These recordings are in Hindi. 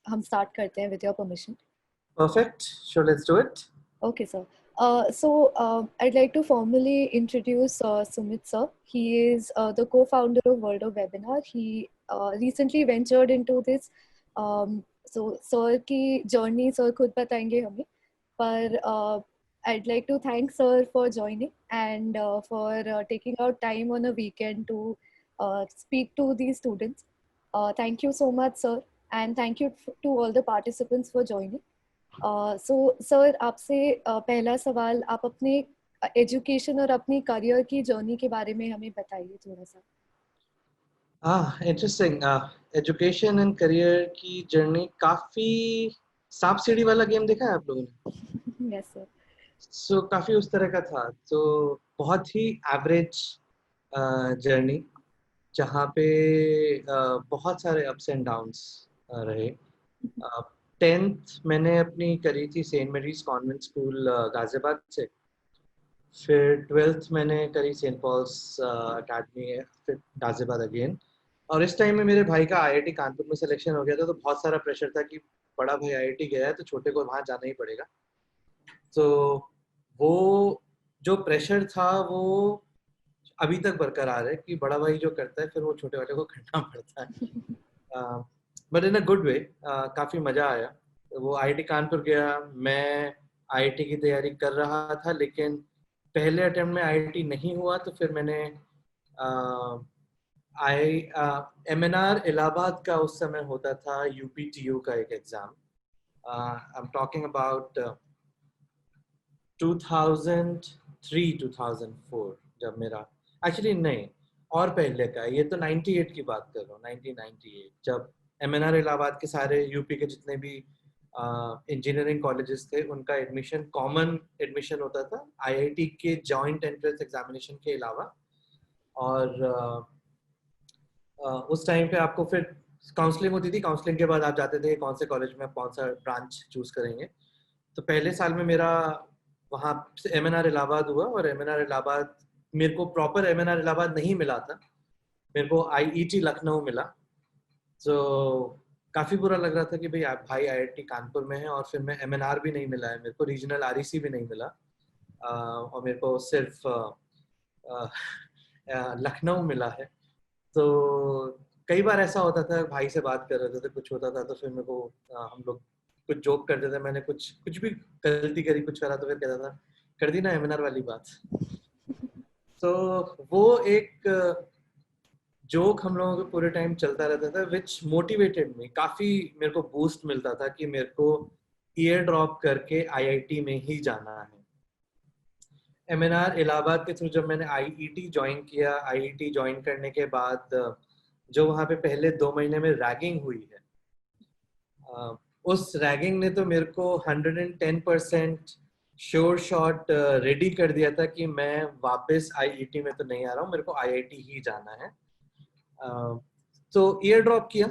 हम स्टार्ट करते हैं with your permission. Perfect. Sure, let's do it. Okay, sir. I'd like to formally introduce Sumit sir. He is the co-founder of World of Webinar. He recently ventured into this. Sir की journey sir खुद बताएंगे हमें. पर I'd like to thank sir for joining and for taking out time on a weekend to speak to these students. Thank you so much, sir, and thank you to all the participants for joining. Sir आपसे पहला सवाल, आप अपने एजुकेशन और अपनी करियर की जर्नी के बारे में हमें बताइए थोड़ा सा. Interesting. Education and career की जर्नी काफी सांप सीढ़ी वाला गेम देखा है आप लोगों ने? Yes sir. सो काफी उस तरह का था. तो बहुत ही एवरेज जर्नी, जहाँ पे बहुत सारे अप्स एंड डाउन्स रहे. 10th मैंने अपनी करी थी Saint Mary's convent school Ghaziabad से. फिर 12th मैंने करी सेंट पॉल्स अकेडमी है, फिर गाजियाबाद अगेन. और इस टाइम में मेरे भाई का आईआईटी कानपुर में सिलेक्शन हो गया था, तो बहुत सारा प्रेशर था कि बड़ा भाई आईआईटी गया है तो छोटे को वहाँ जाना ही पड़ेगा. तो वो जो प्रेशर था वो अभी तक बरकरार है कि बड़ा भाई जो करता है फिर वो छोटे वाले को करना पड़ता है. But in a good way. काफ़ी मज़ा आया. वो आईआईटी कानपुर गया, मैं आईआईटी की तैयारी कर रहा था, लेकिन पहले अटेम्प्ट में आईआईटी नहीं हुआ. तो फिर मैंने एमएनआर इलाहाबाद का उस समय होता था यूपीटीयू का एक exam. I am talking about 2003-2004, जब मेरा एक्चुअली नहीं और पहले का, ये तो 98 की बात कर रहा हूँ. 1998 जब एमएनआर इलाहाबाद के सारे यूपी के जितने भी इंजीनियरिंग कॉलेजेस थे उनका एडमिशन कॉमन एडमिशन होता था आईआईटी के जॉइंट एंट्रेंस एग्जामिनेशन के अलावा. और उस टाइम पे आपको फिर काउंसलिंग होती थी. काउंसलिंग के बाद आप जाते थे कौन से कॉलेज में कौन सा ब्रांच चूज करेंगे. तो पहले साल में मेरा वहाँ से एमएनआर इलाहाबाद हुआ, और एमएनआर इलाहाबाद मेरे को प्रॉपर एमएनआर इलाहाबाद नहीं मिला था, मेरे को आईईटी लखनऊ मिला. तो काफ़ी बुरा लग रहा था कि भाई आईआईटी कानपुर में है और फिर मैं एमएनआर भी नहीं मिला है, मेरे को रीजनल आरईसी भी नहीं मिला, और मेरे को सिर्फ लखनऊ मिला है. तो कई बार ऐसा होता था, भाई से बात कर रहे थे तो कुछ होता था तो फिर मेरे को हम लोग कुछ जोक करते थे. मैंने कुछ भी गलती करी, कुछ करा तो फिर कहता था कर दी ना एमएनआर वाली बात. तो वो एक जोक हम लोगों को पूरे टाइम चलता रहता था, विच मोटिवेटेड मी. काफ़ी मेरे को बूस्ट मिलता था कि मेरे को ईयर ड्रॉप करके आईआईटी में ही जाना है. एमएनआर इलाहाबाद के थ्रू जब मैंने आईईटी ज्वाइन किया, आईईटी ज्वाइन करने के बाद जो वहाँ पे पहले 2 महीने में रैगिंग हुई है, उस रैगिंग ने तो मेरे को 110% श्योर शॉट रेडी कर दिया था कि मैं वापस आईईटी में तो नहीं आ रहा हूँ, मेरे को आईआईटी ही जाना है. तो ईयर ड्रॉप किया.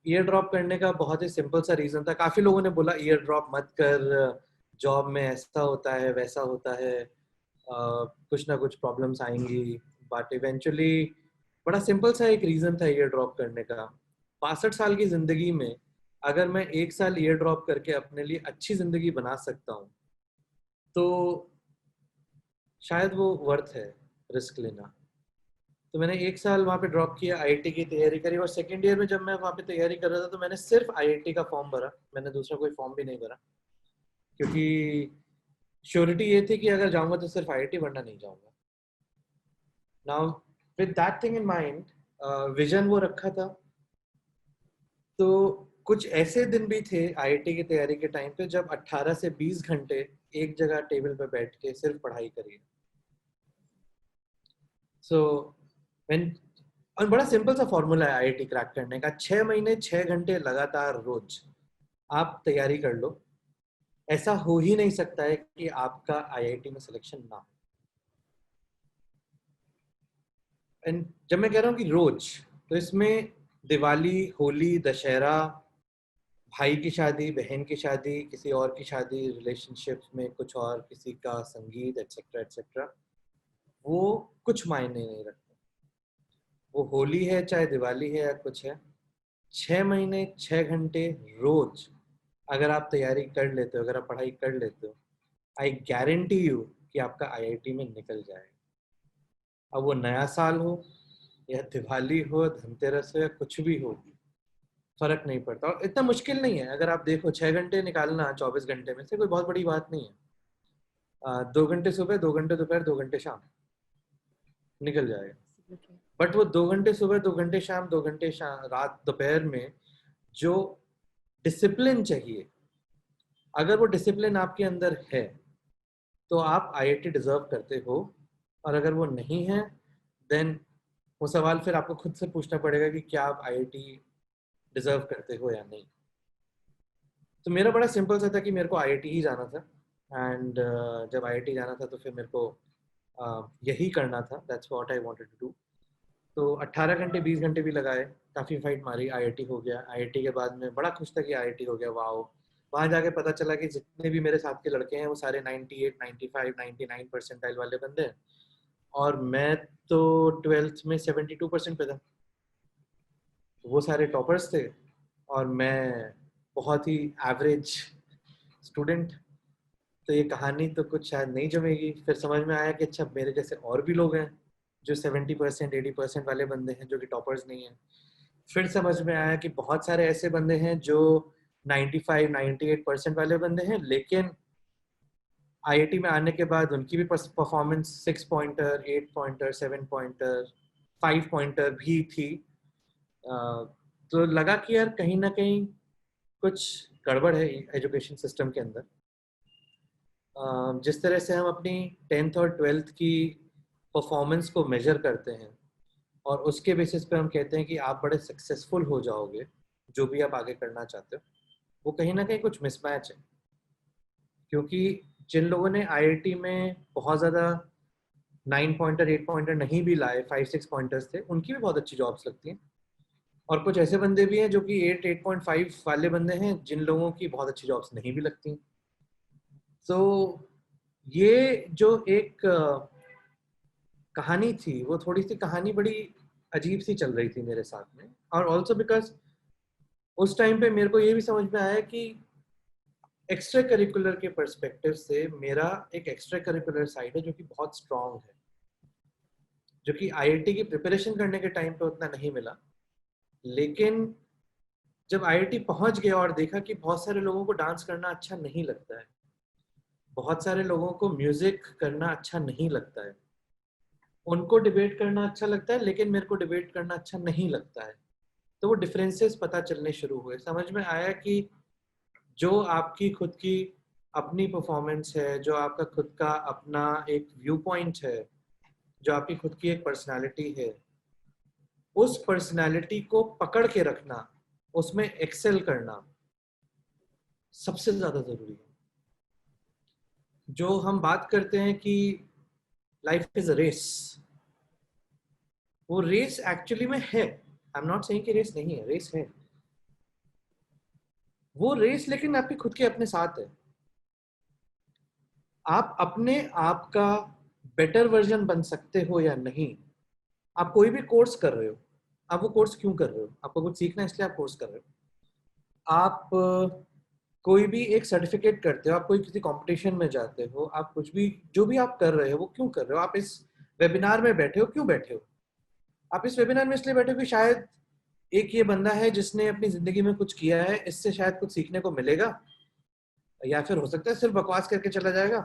ईयर ड्रॉप करने का बहुत ही सिंपल सा रीज़न था. काफ़ी लोगों ने बोला ईयर ड्रॉप मत कर, जॉब में ऐसा होता है वैसा होता है, कुछ ना कुछ प्रॉब्लम्स आएंगी. बट इवेंचुअली बड़ा सिंपल सा एक रीज़न था ईयर ड्रॉप करने का. 62 साल की ज़िंदगी में अगर मैं 1 साल ईयर ड्रॉप करके अपने लिए अच्छी ज़िंदगी बना सकता हूँ तो शायद वो वर्थ है रिस्क लेना. तो मैंने 1 साल वहाँ पे ड्रॉप किया, आईआईटी की तैयारी करी, और सेकेंड ईयर में जब मैं वहाँ पे तैयारी कर रहा था तो मैंने सिर्फ आईआईटी का फॉर्म भरा, मैंने दूसरा कोई फॉर्म भी नहीं भरा, क्योंकि श्योरिटी ये थी कि अगर जाऊँगा तो सिर्फ आईआईटी, वरना नहीं जाऊँगा. Now with that thing in mind, vision वो रखा था. तो कुछ ऐसे दिन भी थे आईआईटी की तैयारी के टाइम पे जब 18 से 20 घंटे एक जगह टेबल पे बैठ के सिर्फ पढ़ाई करिए. सो और बड़ा सिंपल सा फॉर्मूला है आईआईटी क्रैक करने का. 6 महीने 6 घंटे लगातार रोज आप तैयारी कर लो, ऐसा हो ही नहीं सकता है कि आपका आईआईटी में सिलेक्शन ना हो. एंड जब मैं कह रहा हूँ कि रोज, तो इसमें दिवाली, होली, दशहरा, भाई की शादी, बहन की शादी, किसी और की शादी, रिलेशनशिप्स में कुछ और, किसी का संगीत, एटसेट्रा एटसेट्रा, वो कुछ मायने नहीं रखते. वो होली है चाहे दिवाली है या कुछ है, 6 महीने 6 घंटे रोज अगर आप तैयारी कर लेते हो, अगर आप पढ़ाई कर लेते हो, आई गारंटी यू कि आपका आईआईटी में निकल जाएगा। अब वो नया साल हो या दिवाली हो, धनतेरस हो या कुछ भी हो, फर्क नहीं पड़ता। और इतना मुश्किल नहीं है, अगर आप देखो 6 घंटे निकालना 24 घंटे में से कोई बहुत बड़ी बात नहीं है। 2 घंटे सुबह, 2 घंटे दोपहर, 2 घंटे शाम, निकल जाएगा। Absolutely. बट वो 2 घंटे सुबह, 2 घंटे शाम, 2 घंटे रात दोपहर में जो डिसिप्लिन चाहिए, अगर वो डिसिप्लिन आपके अंदर है तो आप आईआईटी डिजर्व करते हो। और अगर वो नहीं है, देन वो सवाल फिर आपको खुद से पूछना पड़ेगा कि क्या आप आईआईटी डिजर्व करते हो या नहीं। तो मेरा बड़ा सिंपल सा था कि मेरे को आईआईटी ही जाना था। एंड जब आईआईटी जाना था तो फिर मेरे को यही करना था, that's what I wanted to do. तो 18 घंटे 20 घंटे भी लगाए, काफ़ी फाइट मारी, आईआईटी हो गया। आईआईटी के बाद मैं बड़ा खुश था कि आईआईटी हो गया, वाओ। वहाँ जाके पता चला कि जितने भी मेरे साथ के लड़के हैं वो सारे 98, 95, 99 परसेंटाइल वाले बंदे हैं, और मैं तो 12th में 72% पे था। वो सारे टॉपर्स थे और मैं बहुत ही एवरेज स्टूडेंट। तो ये कहानी तो कुछ शायद नहीं जमेगी। फिर समझ में आया कि अच्छा, मेरे जैसे और भी लोग हैं जो 70%, 80% वाले बंदे हैं जो कि टॉपर्स नहीं हैं। फिर समझ में आया कि बहुत सारे ऐसे बंदे हैं जो 95, 98% वाले बंदे हैं, लेकिन आईआईटी में आने के बाद उनकी भी performance 6 pointer, 8 pointer, 7 pointer, 5 pointer भी थी। तो लगा कि यार कहीं ना कहीं कुछ गड़बड़ है एजुकेशन सिस्टम के अंदर। जिस तरह से हम अपनी 10th और 12th की परफॉर्मेंस को मेजर करते हैं और उसके बेसिस पे हम कहते हैं कि आप बड़े सक्सेसफुल हो जाओगे जो भी आप आगे करना चाहते हो, वो कहीं ना कहीं कुछ मिसमैच है। क्योंकि जिन लोगों ने आईआईटी में बहुत ज़्यादा 9 पॉइंटर, 8 पॉइंटर नहीं भी लाए, 5, 6 पॉइंटर्स थे, उनकी भी बहुत अच्छी जॉब्स लगती हैं। और कुछ ऐसे बंदे भी हैं जो कि 8, 8.5 वाले बंदे हैं जिन लोगों की बहुत अच्छी जॉब्स नहीं भी लगती। तो ये जो एक कहानी थी, वो थोड़ी सी कहानी बड़ी अजीब सी चल रही थी मेरे साथ में। और ऑल्सो बिकॉज उस टाइम पे मेरे को ये भी समझ में आया कि एक्स्ट्रा करिकुलर के पर्सपेक्टिव से मेरा एक एक्स्ट्रा करिकुलर साइड है जो कि बहुत स्ट्रांग है, जो कि आईआईटी की प्रिपरेशन करने के टाइम पे उतना नहीं मिला। लेकिन जब आईआईटी पहुंच गया और देखा कि बहुत सारे लोगों को डांस करना अच्छा नहीं लगता है, बहुत सारे लोगों को म्यूजिक करना अच्छा नहीं लगता है, उनको डिबेट करना अच्छा लगता है लेकिन मेरे को डिबेट करना अच्छा नहीं लगता है, तो वो डिफरेंसेस पता चलने शुरू हुए। समझ में आया कि जो आपकी खुद की अपनी परफॉर्मेंस है, जो आपका खुद का अपना एक व्यू पॉइंट है, जो आपकी खुद की एक पर्सनालिटी है, उस पर्सनालिटी को पकड़ के रखना, उसमें एक्सेल करना सबसे ज्यादा जरूरी है। जो हम बात करते हैं कि लाइफ इज अ रेस, वो रेस एक्चुअली में है। आई एम नॉट सेइंग कि रेस नहीं है, रेस है। वो रेस लेकिन आपके खुद के अपने साथ है। आप अपने आप का बेटर वर्जन बन सकते हो या नहीं। आप कोई भी कोर्स कर रहे हो, आप वो कोर्स क्यों कर रहे हो? आपको कुछ सीखना है इसलिए आप कोर्स कर रहे हो। आप कोई भी एक सर्टिफिकेट करते हो, आप कोई किसी कंपटीशन में जाते हो, आप कुछ भी जो भी आप कर रहे हो वो क्यों कर रहे हो? आप इस वेबिनार में बैठे हो, क्यों बैठे हो? आप इस वेबिनार में इसलिए बैठे हो कि शायद एक ये बंदा है जिसने अपनी जिंदगी में कुछ किया है, इससे शायद कुछ सीखने को मिलेगा, या फिर हो सकता है सिर्फ बकवास करके चला जाएगा।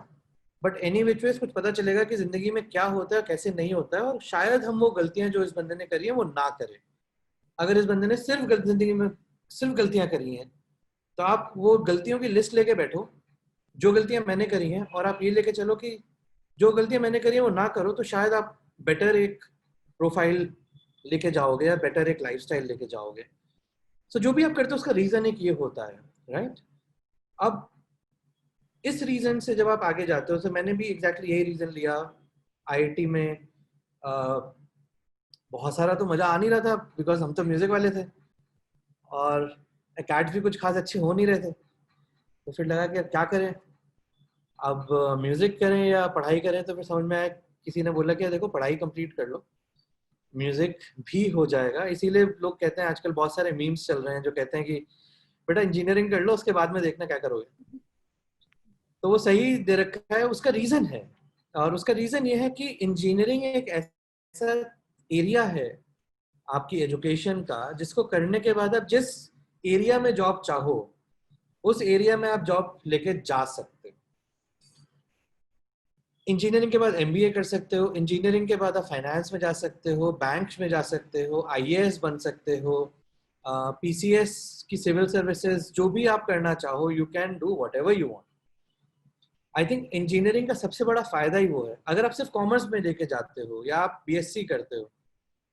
बट एनी विच वेज कुछ पता चलेगा कि जिंदगी में क्या होता है कैसे नहीं होता है, और शायद हम वो गलतियां जो इस बंदे ने करी है वो ना करें। अगर इस बंदे ने सिर्फ जिंदगी में सिर्फ गलतियां करी हैं, तो आप वो गलतियों की लिस्ट लेके बैठो जो गलतियां मैंने करी हैं, और आप ये लेके चलो कि जो गलतियां मैंने करी है वो ना करो, तो शायद आप बेटर एक प्रोफाइल लेके जाओगे या बेटर एक लाइफस्टाइल लेके जाओगे। सो जो भी आप करते हो उसका रीजन एक ये होता है, राइट? अब इस रीजन से जब आप आगे जाते हो, तो मैंने भी एग्जैक्टली यही रीजन लिया। आईआईटी में बहुत सारा तो मजा आ नहीं रहा था बिकॉज हम तो म्यूजिक वाले थे और अकेडमी भी कुछ खास अच्छे हो नहीं रहे थे। तो फिर लगा कि अब क्या करें, अब म्यूजिक करें या पढ़ाई करें? तो फिर समझ में आया, किसी ने बोला कि देखो पढ़ाई कंप्लीट कर लो, म्यूजिक भी हो जाएगा। इसीलिए लोग कहते हैं, आजकल बहुत सारे मीम्स चल रहे हैं जो कहते हैं कि बेटा इंजीनियरिंग कर लो, उसके बाद में देखना क्या करोगे। तो वो सही दे रखा है, उसका रीजन है। और उसका रीजन ये है कि इंजीनियरिंग एक ऐसा एरिया है आपकी एजुकेशन का, जिसको करने के बाद आप जिस एरिया में जॉब चाहो उस एरिया में आप जॉब लेके जा सकते हो। इंजीनियरिंग के बाद एमबीए कर सकते हो, इंजीनियरिंग के बाद आप फाइनेंस में जा सकते हो, बैंक में जा सकते हो, आईएएस बन सकते हो, पीसीएस की सिविल सर्विसेज, जो भी आप करना चाहो you can do what ever you want. I think engineering का सबसे बड़ा फायदा ही वो है। अगर आप सिर्फ कॉमर्स में लेके जाते हो या आप बीएससी करते हो,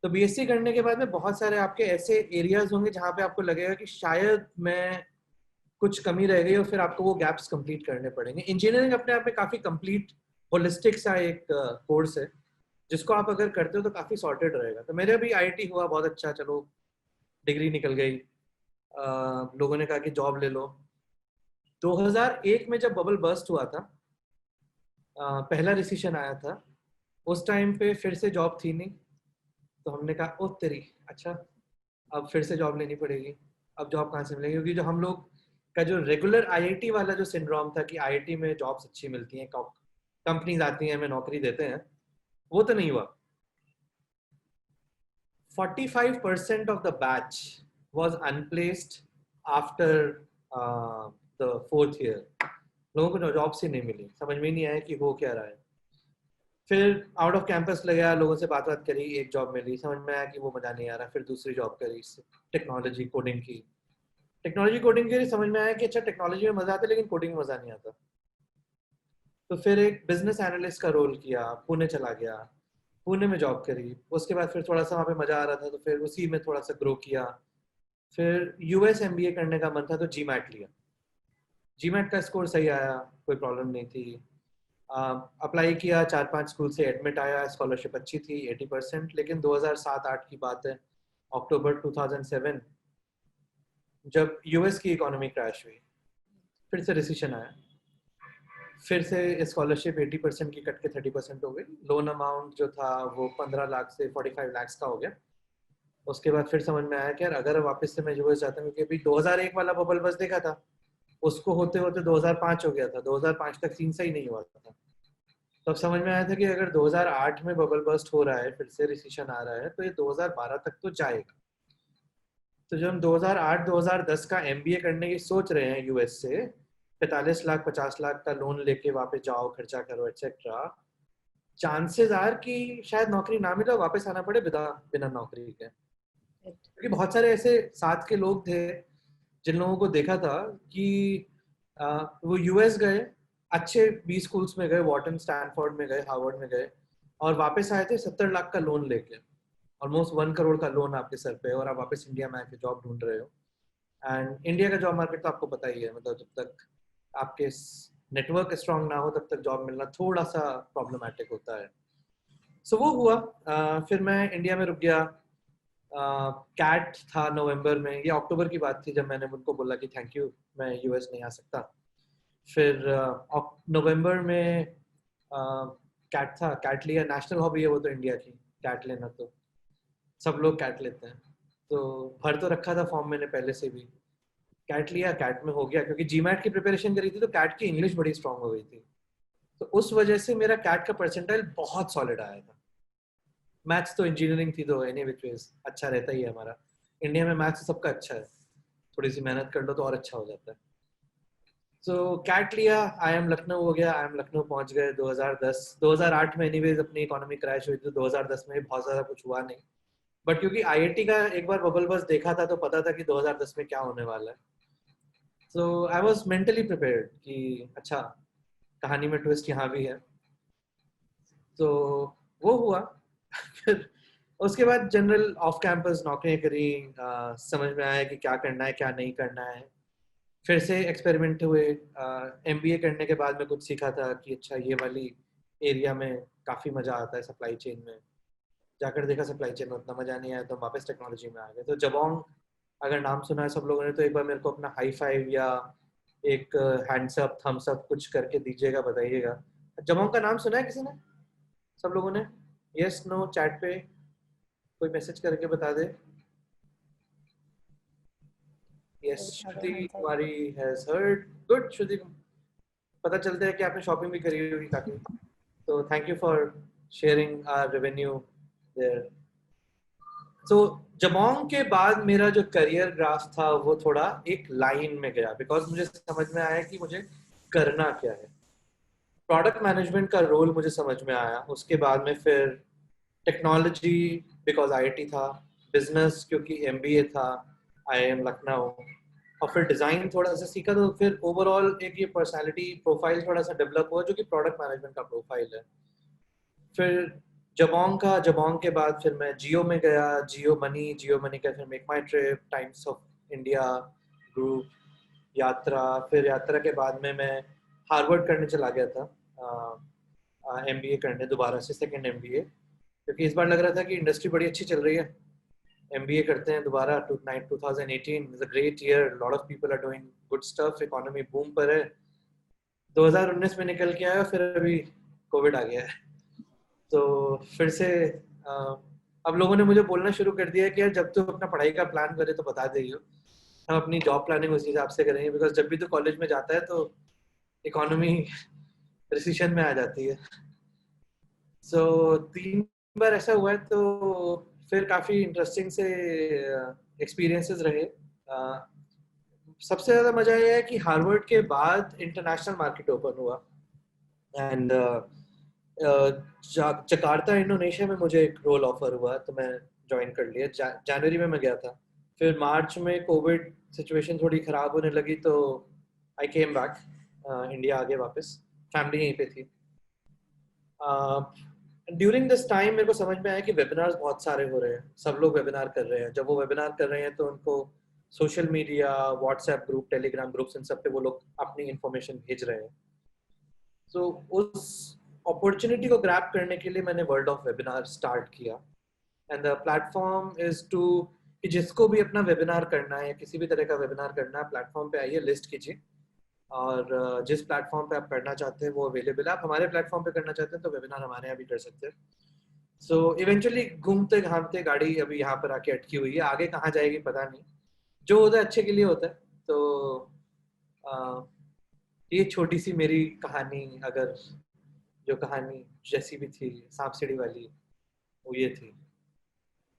तो बीएससी करने के बाद में बहुत सारे आपके ऐसे एरियाज होंगे जहाँ पे आपको लगेगा कि शायद मैं कुछ कमी रह गई और फिर आपको वो गैप्स कंप्लीट करने पड़ेंगे। इंजीनियरिंग अपने आप में काफ़ी कंप्लीट होलिस्टिक सा एक कोर्स है, जिसको आप अगर करते हो तो काफ़ी सॉर्टेड रहेगा। तो मेरे भी आईआईटी हुआ, बहुत अच्छा, चलो डिग्री निकल गई। लोगों ने कहा कि जॉब ले लो। 2001 में जब बबल बर्स्ट हुआ था, पहला रिसेशन आया था, उस टाइम पे फिर से जॉब थी नहीं। तो हमने कहा ओ तेरी, अच्छा अब फिर से जॉब लेनी पड़ेगी। अब जॉब कहाँ से मिलेगी, क्योंकि जो हम लोग का जो रेगुलर आईआईटी वाला जो सिंड्रोम था कि आईआईटी में जॉब्स अच्छी मिलती हैं, कंपनीज आती हैं, हमें नौकरी देते हैं, वो तो नहीं हुआ। 45% of the batch was unplaced after the fourth year। लोगों को जॉब्स ही नहीं मिली, समझ में नहीं आया कि हो क्या रहा है। फिर आउट ऑफ कैंपस लगा, लोगों से बात करी, एक जॉब मिली, समझ में आया कि वो मजा नहीं आ रहा। फिर दूसरी जॉब करी, टेक्नोलॉजी कोडिंग की। टेक्नोलॉजी कोडिंग के लिए समझ में आया कि अच्छा टेक्नोलॉजी में मजा आता है लेकिन कोडिंग में मजा नहीं आता। तो फिर एक बिजनेस एनालिस्ट का रोल किया, पुणे चला गया, पुणे में जॉब करी। उसके बाद फिर थोड़ा सा वहाँ पे मजा आ रहा था तो फिर उसी में थोड़ा सा ग्रो किया। फिर यूएस एमबीए करने का मन था तो जीमैट लिया। जीमैट का स्कोर सही आया, कोई प्रॉब्लम नहीं थी। अप्लाई किया, 4-5 स्कूल से एडमिट आया, स्कॉलरशिप अच्छी थी 80%। लेकिन 2007-8 की बात है, अक्टूबर 2007, जब यूएस की इकोनॉमी क्रैश हुई, फिर से रिसेशन आया, फिर से स्कॉलरशिप 80% की कट के 30% हो गई। लोन अमाउंट जो था वो 15 लाख से 45 लाख का हो गया। उसके बाद फिर समझ में आया कि यार अगर वापस से मैं यूएस जाता हूँ, क्योंकि अभी 2001 वाला बबल बस देखा था, उसको होते होते 2005 हो गया था, 2005 तक सीन सही नहीं हुआ था। तब समझ में आया था कि अगर 2008 में बबल बस्ट हो रहा है, फिर से रिसेशन आ रहा है, तो ये 2012 तक तो जाएगा। तो जब हम 2008-2010 का एमबीए करने की सोच रहे हैं यूएस से, 45 लाख 50 लाख का लोन लेके वापस जाओ, खर्चा करो एक्सेट्रा, चांसेस आर कि शायद नौकरी ना मिले, वापस आना पड़े बिना बिना नौकरी के। क्योंकि बहुत सारे ऐसे साथ के लोग थे जिन लोगों को देखा था कि वो यूएस गए, अच्छे 20 स्कूल्स में गए, वॉर्टन स्टैनफोर्ड में गए, हार्वर्ड में गए, और वापस आए थे 70 लाख का लोन लेके, ऑलमोस्ट 1 करोड़ का लोन आपके सर पे, और आप वापस इंडिया में आके जॉब ढूंढ रहे हो। एंड इंडिया का जॉब मार्केट तो आपको पता ही है, मतलब जब तक आपके नेटवर्क स्ट्रांग ना हो तब तक जॉब मिलना थोड़ा सा प्रॉब्लमेटिक होता है। सो वो हुआ। फिर मैं इंडिया में रुक गया। कैट था नवंबर में, ये अक्टूबर की बात थी जब मैंने उनको बोला कि थैंक यू, मैं यूएस नहीं आ सकता। फिर नवंबर में कैट था, कैट लिया। नेशनल हॉबी है वो तो इंडिया की, कैट लेना, तो सब लोग कैट लेते हैं। तो भर तो रखा था फॉर्म मैंने पहले से भी, कैट लिया, कैट में हो गया। क्योंकि जीमैट की प्रिपरेशन करी थी तो कैट की इंग्लिश बड़ी स्ट्रांग हो गई थी, तो उस वजह से मेरा कैट का परसेंटाइल बहुत सॉलिड आया था। मैथ्स तो इंजीनियरिंग थी तो एनी विच वेज अच्छा रहता ही है हमारा, इंडिया में मैथ्स सबका अच्छा है, थोड़ी सी मेहनत कर लो तो और अच्छा हो जाता है। तो कैट लिया, आई एम लखनऊ हो गया, आई एम लखनऊ पहुंच गए 2010। 2008 में एनीवेज अपनी इकोनॉमी क्रैश हुई थी, 2010 में बहुत ज़्यादा कुछ हुआ नहीं। बट क्योंकि आईआईटी का एक बार बबल बस देखा था तो पता था कि 2010 में क्या होने वाला है। सो आई वॉज मेंटली प्रिपेयर्ड कि अच्छा कहानी में ट्विस्ट यहाँ भी है। तो वो हुआ। फिर उसके बाद जनरल ऑफ कैंपस नौकरियां करी, समझ में आया कि क्या करना है क्या नहीं करना है। फिर से एक्सपेरिमेंट हुए। एमबीए करने के बाद में कुछ सीखा था कि अच्छा ये वाली एरिया में काफ़ी मज़ा आता है, सप्लाई चेन में। जाकर देखा सप्लाई चेन में उतना मज़ा नहीं आया, तो वापस टेक्नोलॉजी में आ गए। तो जबोंग, अगर नाम सुना है सब लोगों ने, तो एक बार मेरे को अपना हाई फाइव या एक हैंड्स अप थम्स अप कुछ करके दीजिएगा, बताइएगा। जबोंग का नाम सुना है किसी ने, सब लोगों ने? यस नो चैट पे। कोई मैसेज करके बता दे। Yes, I have a Shruti hands up. Kumari has heard. Good Shruti, पता चलता है कि आपने शॉपिंग भी करी होगी काफी, तो thank you for sharing our revenue there. तो जबोंग के बाद मेरा जो करियर ग्राफ था वो थोड़ा एक लाइन में गया, बिकॉज मुझे समझ में आया कि मुझे करना क्या है। प्रोडक्ट मैनेजमेंट का रोल मुझे समझ में आया, उसके बाद में फिर टेक्नोलॉजी बिकॉज आईआईटी था, बिजनेस क्योंकि एमबीए था आईआईएम लखनऊ, और फिर डिज़ाइन थोड़ा सा सीखा, तो फिर ओवरऑल एक ये पर्सनालिटी प्रोफाइल थोड़ा सा डेवलप हुआ जो कि प्रोडक्ट मैनेजमेंट का प्रोफाइल है। फिर जबोंग के बाद फिर मैं जियो में गया, जियो मनी का फिर make my trip, times of India group, यात्रा, फिर यात्रा के बाद में मैं हार्वर्ड करने चला गया था एमबीए करने, दोबारा से सेकंड एमबीए, क्योंकि इस बार लग रहा था कि इंडस्ट्री बड़ी अच्छी चल रही है, एमबीए करते हैं दोबारा। 2018 is a great year, lot of people are doing good stuff, economy boom पर है। 2019 में निकल के आया, फिर अभी कोविड आ गया है, तो फिर से अब लोगों ने मुझे बोलना शुरू कर दिया है कि यार जब तू अपना पढ़ाई का प्लान करे तो बता दे, हम अपनी जॉब प्लानिंग उस हिसाब से करेंगे, बिकॉज जब भी तो कॉलेज में जाता है तो इकोनॉमी रिसेशन में आ जाती है। सो 3 बार ऐसा हुआ है, तो फिर काफ़ी इंटरेस्टिंग से एक्सपीरियंसेस रहे। सबसे ज़्यादा मज़ा ये है कि हार्वर्ड के बाद इंटरनेशनल मार्केट ओपन हुआ, एंड जकार्ता इंडोनेशिया में मुझे एक रोल ऑफर हुआ, तो मैं ज्वाइन कर लिया। जनवरी में मैं गया था, फिर मार्च में कोविड सिचुएशन थोड़ी ख़राब होने लगी, तो आई केम बैक इंडिया, आ गए वापस, फैमिली यहीं पे थी। ड्यूरिंग दिस टाइम मेरे को समझ में आया कि वेबिनार्स बहुत सारे हो रहे हैं, सब लोग वेबिनार कर रहे हैं। जब वो वेबिनार कर रहे हैं तो उनको social media, WhatsApp group, Telegram groups, इन सब पे वो लोग अपनी इंफॉर्मेशन भेज रहे हैं। तो उस अपॉर्चुनिटी को ग्रैब करने के लिए मैंने वर्ल्ड ऑफ वेबिनार स्टार्ट किया, and the platform is to, कि जिसको भी अपना वेबिनार करना है, किसी भी तरह का वेबिनार करना है, प्लेटफॉर्म पे आइए, लिस्ट कीजिए, और जिस प्लेटफॉर्म पे आप करना चाहते हैं वो अवेलेबल है। आप हमारे प्लेटफॉर्म पे करना चाहते हैं तो वेबिनार हमारे यहाँ भी कर सकते हैं। सो इवेंचुअली घूमते घामते गाड़ी अभी यहाँ पर आके अटकी हुई है, आगे कहाँ जाएगी पता नहीं, जो होता है अच्छे के लिए होता है। तो ये छोटी सी मेरी कहानी, अगर जो कहानी जैसी भी थी सांप सीढ़ी वाली, वो ये थी।